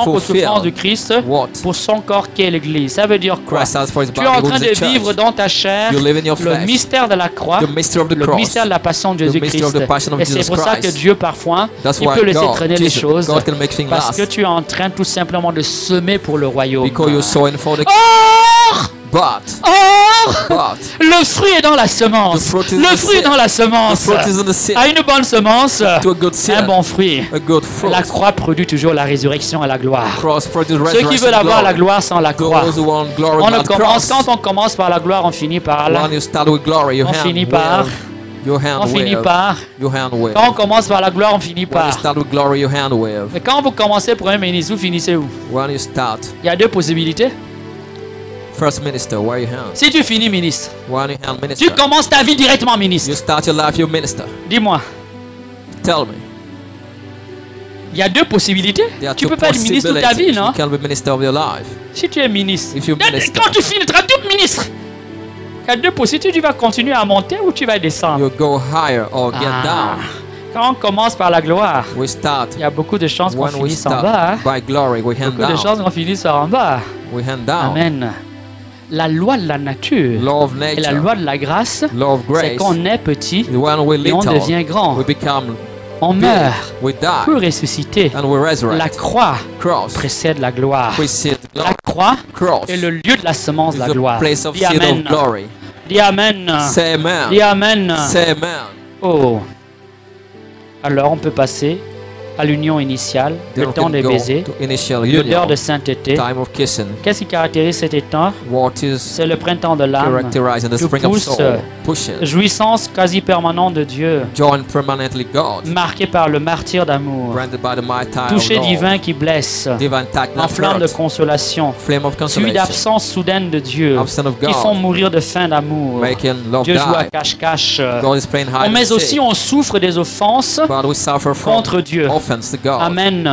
aux fulfill souffrances de Christ What pour son corps qui est l'Église. Ça veut dire quoi? Christ has for his Tu es body, en train which is de the church. vivre dans ta chair You live in your le flesh. mystère de la croix, The mystery of the le cross. mystère de la passion de The mystery Jésus-Christ. of the passion of Et c'est Jesus pour ça que Christ. Dieu, parfois, That's il why peut laisser God, traîner les Jesus, choses God can make things parce que last. tu es en train tout simplement de semer pour le royaume. Because you're sowing for the Or, but le fruit est dans la semence. The fruit is Le in the fruit est seed. dans la the semence. fruit is in the seed. À une bonne semence, To a good seed. un bon fruit. A good fruit. La croix produit toujours la résurrection et la gloire. Cross produce Ceux qui resurrection veulent avoir glory. la gloire sans la croix. Those who want glory On ne without commence, cross. quand on commence par la gloire, on finit par là. When you start with glory, your On hand finit par. will. Your hand On finit will. par. Your hand will. Quand on commence par la gloire, on finit When you par. start with glory, your hand will. Mais quand vous commencez Premier ministre, vous finissez où? When you start Il y a deux possibilités. first minister, where your hand? Si tu finis ministre, When you hand tu minister, commences ta vie directement you ministre. start your life, your minister. Dis-moi, Tell me. il y a deux possibilités. There are Tu two peux pas être ministre toute ta vie, possibilities. non? You can be minister of your life. Si tu es ministre, If you minister. quand tu finis, tu seras tout ministre. Il y a deux possibilités. Tu vas continuer à monter ou tu vas descendre. You go higher or get Ah. down. Quand on commence par la gloire, We start il y a beaucoup de chances qu'on when we finisse en start bas. Hein? by glory. We hand Beaucoup de down. chances qu'on finisse par en bas. We hand down. Amen. La loi de la nature Law of et la nature. loi de la grâce, Law of c'est grace. qu'on est petit When we et on little, devient grand. we become On big. meurt, We peut die. ressusciter. And we La resurrect. croix Cross. précède la gloire. Precede La croix cross. est le lieu de la semence de Is la the gloire. place of Dis seed Amen. of glory. Dis Amen. Say amen. Dis Amen. Say amen. Oh. Alors on peut passer à l'union initiale, then le we temps can des go baisers, to initial l'odeur union, de sainteté. time of kissing. Qu'est-ce qui caractérise cet état? What is C'est le printemps de l'âme. characterizing the Tu spring of pousses, soul? Pushing. Jouissance quasi permanente de Dieu, Join permanently God. marquée par le martyr d'amour. Branded by the mighty of Toucher Lord. divin qui blesse, Divine tact en not flamme de hurt. consolation, Flame of suivi consolation. d'absence soudaine de Dieu, Absent of qui font God. mourir de faim d'amour. Making love Dieu joue à die. cache-cache. God is playing hide and Mais aussi seek. on souffre des offenses But we suffer from contre Dieu. offense to God. Amen.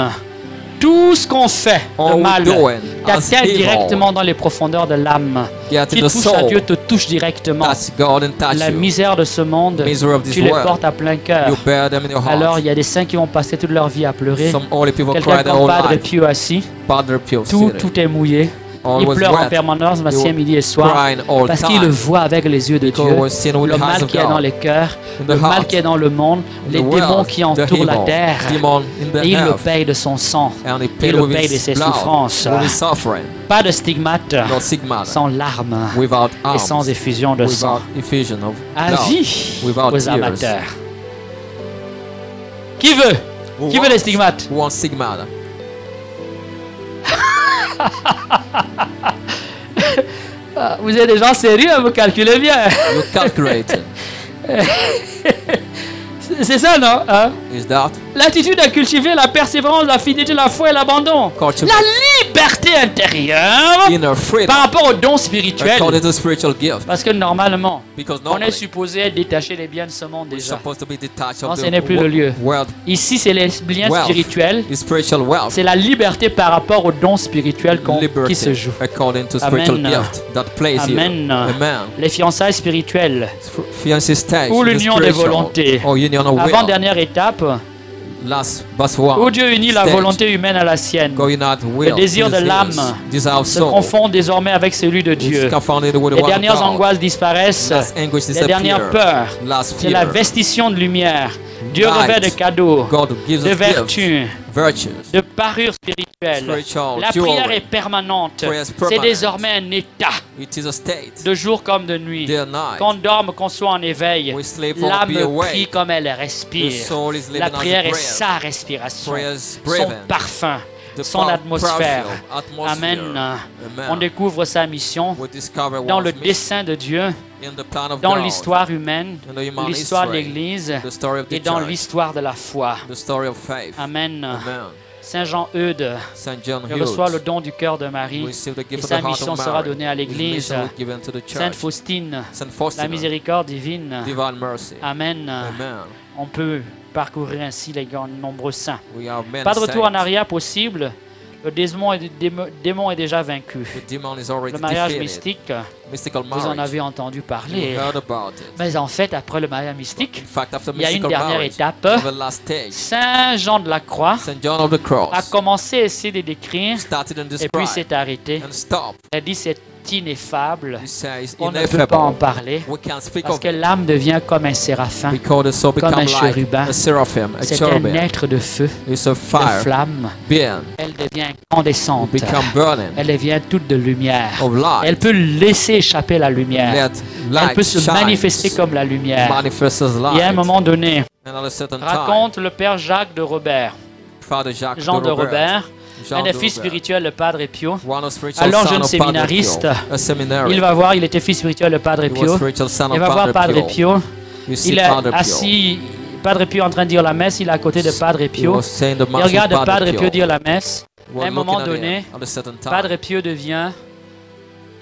Tout ce qu'on fait de All we mal doing as t'atteint evil. directement dans les profondeurs de l'âme. Get Qui in the touche à soul. Dieu te touche directement. Touch God and touch La you. misère de ce monde, Misery of this tu les world. portes à plein cœur. You bear them in your heart. Alors il y a des saints qui vont passer toute leur vie à pleurer. Some holy people Quelqu'un cry their comme whole Padre life. Pio assis, Padre Pio tout sitting. est mouillé. All Il was pleure en wet. permanence, matin, You midi et soir, crying all parce qu'il le time. voit avec les yeux de Dieu. Because we're seeing with Le the eyes mal of qui est dans God. les cœurs, In the le mal heart. qui est dans le monde, In les the démons world. qui The entourent la evil. terre. Demon in the Et il le earth. paye de son sang. And he Il paid le with paye de his ses blood. souffrances. With his suffering. Pas de stigmate, No stigma. sans larmes Without et arms. sans effusion de sang. Without effusion of blood. Avis Without aux tears. amateurs. Qui veut? Who Qui veut wants- les stigmates? Who wants stigma? Vous êtes des gens sérieux, vous calculez bien. You calculate. C'est ça, non? Hein? Is that L'attitude à cultiver la persévérance, la fidélité, la foi et l'abandon. culture? La liberté intérieure Inner freedom. par rapport aux dons spirituels. According to spiritual gift. Parce que normalement, Because on est normally supposé être détaché des biens de ce monde we're déjà. supposed to be detached Non, of ce the n'est plus le lieu. world. Ici, c'est les biens Wealth. spirituels. The spiritual wealth. C'est la liberté par rapport aux dons spirituels qui se Liberty. jouent. According to spiritual Amen. gift that plays Amen. here. Amen. Les fiançailles spirituelles. Fiancé stage. Ou the l'union des spiritual, volontés. or union of will. Avant-dernière étape, Last but one. où Dieu unit la stage. volonté humaine à la sienne. Going out will. Le désir de to l'âme his. Desire of Se soul. confond désormais avec celui de Is Dieu. confounded with the Les one of dernières God. angoisses disparaissent. Last anguish Les dernières disappear. peurs. Last C'est la fear. vestition de lumière. Dieu Light. revêt de cadeaux, God gives de us gifts, vertus, virtues, de parures spirituelles. spiritual La jewelry. prière est permanente. Prayer is C'est permanent. désormais un état, It is a state. de jour comme de nuit. Day and night. Qu'on dorme, qu'on soit en éveil, We sleep or be l'âme awake. prie comme elle The respire. soul is living La as a prière est prayer. sa respiration, Prayer is son breathing. parfum, The son atmosphère. atmosphere. Amen. Amen. On découvre sa mission We discover dans one's le mission dessein de Dieu, in the plan of dans God, l'histoire humaine, in the human l'histoire de history, l'Église the story of the et dans church, l'histoire de la foi. the story of faith. Amen. Amen. Saint Jean Eudes Saint John reçoit le Hughes don du cœur de Marie received the et gift of sa the heart mission of sera Mary. donnée à His l'Église. mission was given to the church. Sainte Faustine, Saint la Faustina, miséricorde divine. divine mercy. Amen. Amen. On peut parcourir ainsi les nombreux saints. We have many Pas de retour en saints. arrière possible. Le démon est déjà vaincu. The demon is already Le mariage defeated. mystique, Mystical vous en marriage. avez entendu You parler. heard about it. Mais en fait, après le mariage mystique, In fact, after il y a une mystical dernière marriage, étape. the last stage, Saint Jean de la Croix Saint John of the Cross a commencé à essayer de décrire started and et puis described s'est arrêté. and stopped. Il a dit c'est ineffable. He says On ne peut pas en ineffable. parler We can't speak parce of que it l'âme devient comme un séraphin. because the soul comme become un like chérubin. a seraphim, a C'est un cherubim. être de feu, It's a de fire flamme. being. Elle devient incandescente. Become burning Elle devient toute de lumière. of light. Elle peut laisser échapper la lumière. Let Elle light peut se shine. manifester comme la lumière. Manifest as Et à un light. moment donné, And at a certain time, raconte le père Jacques de Robert, Father Jacques Jean de Robert, Jean un des de fils Robert, spirituels, le Padre Pio. one of spiritual Alors son jeune of Padre séminariste, Pio, a seminary. Il va voir, il était fils spirituel, le Padre He was Pio. spiritual son Il of va voir Padre Padre Pio. Pio. You see Il est Padre Pio. assis, Padre Pio en train de dire la messe, il est à côté de Padre He Pio. was saying the Il mass regarde of Padre Pio Pio. dire la messe. Was À un moment looking at donné, him at a certain time. Padre Pio devient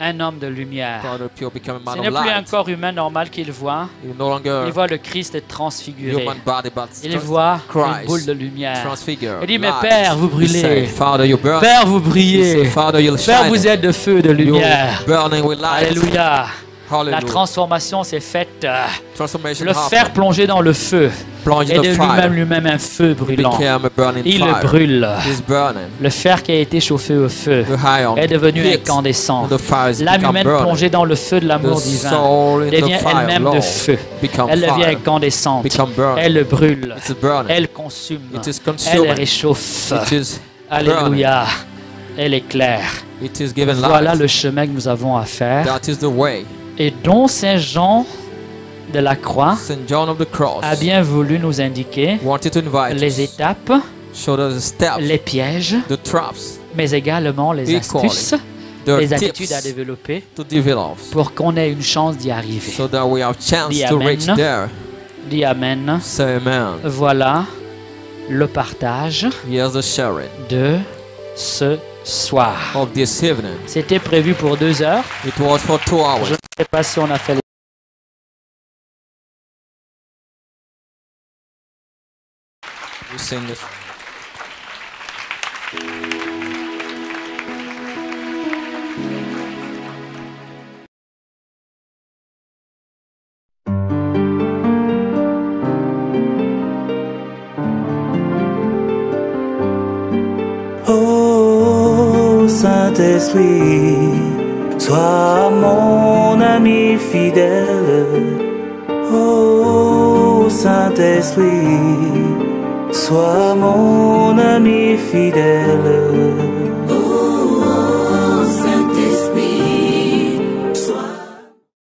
un homme de lumière. Padre Pio became a Ce man n'est of plus un light. corps humain normal qu'il voit. He no longer Il voit le Christ transfiguré. human body, but Il voit une Christ boule de lumière. transfigured. Il dit, mais light. Père, vous He said, brûlez. Father, you burn. Père, vous He said, brillez. Father, you'll Père, shine. vous êtes de feu, de You're lumière. burning with light. Alléluia. La Hallelujah. transformation s'est faite. Transformation Le happened. faire plonger dans le feu. Plunged Et in de the fire. lui-même un feu brûlant. Became a burning Il le fire. brûle. He's burning. Le fer qui a été chauffé au feu The iron est devenu heat. incandescent. And the fire has L'âme become humaine burning. plongée dans le feu de l'amour The divin soul in the devient fire, elle-même de Lord, feu. become Elle devient fire. incandescente. Become burning. Elle le brûle. It's burning. Elle consume. It is Elle consuming. réchauffe. It is Alléluia. Elle éclaire. It is given Voilà light. le chemin que nous avons à faire. That is the way. Et dont Saint Jean de la Croix Saint John of the Cross a bien voulu nous indiquer wanted to invite les us étapes Show us the steps, les pièges, the traps, mais également les Equally. astuces, the les tips attitudes à développer to develop, pour qu'on ait une chance d'y arriver. so that we have chance Dis to amen. reach there. Dis Amen. Say amen. Voilà le partage Here's the sharing de ce soir. of this evening. C'était prévu pour 2 heures. It was for 2 hours. Je ne sais pas si on a fait les... We sing this. Oh Saint-Esprit, sois mon ami fidèle. Oh Saint-Esprit, sois mon ami fidèle.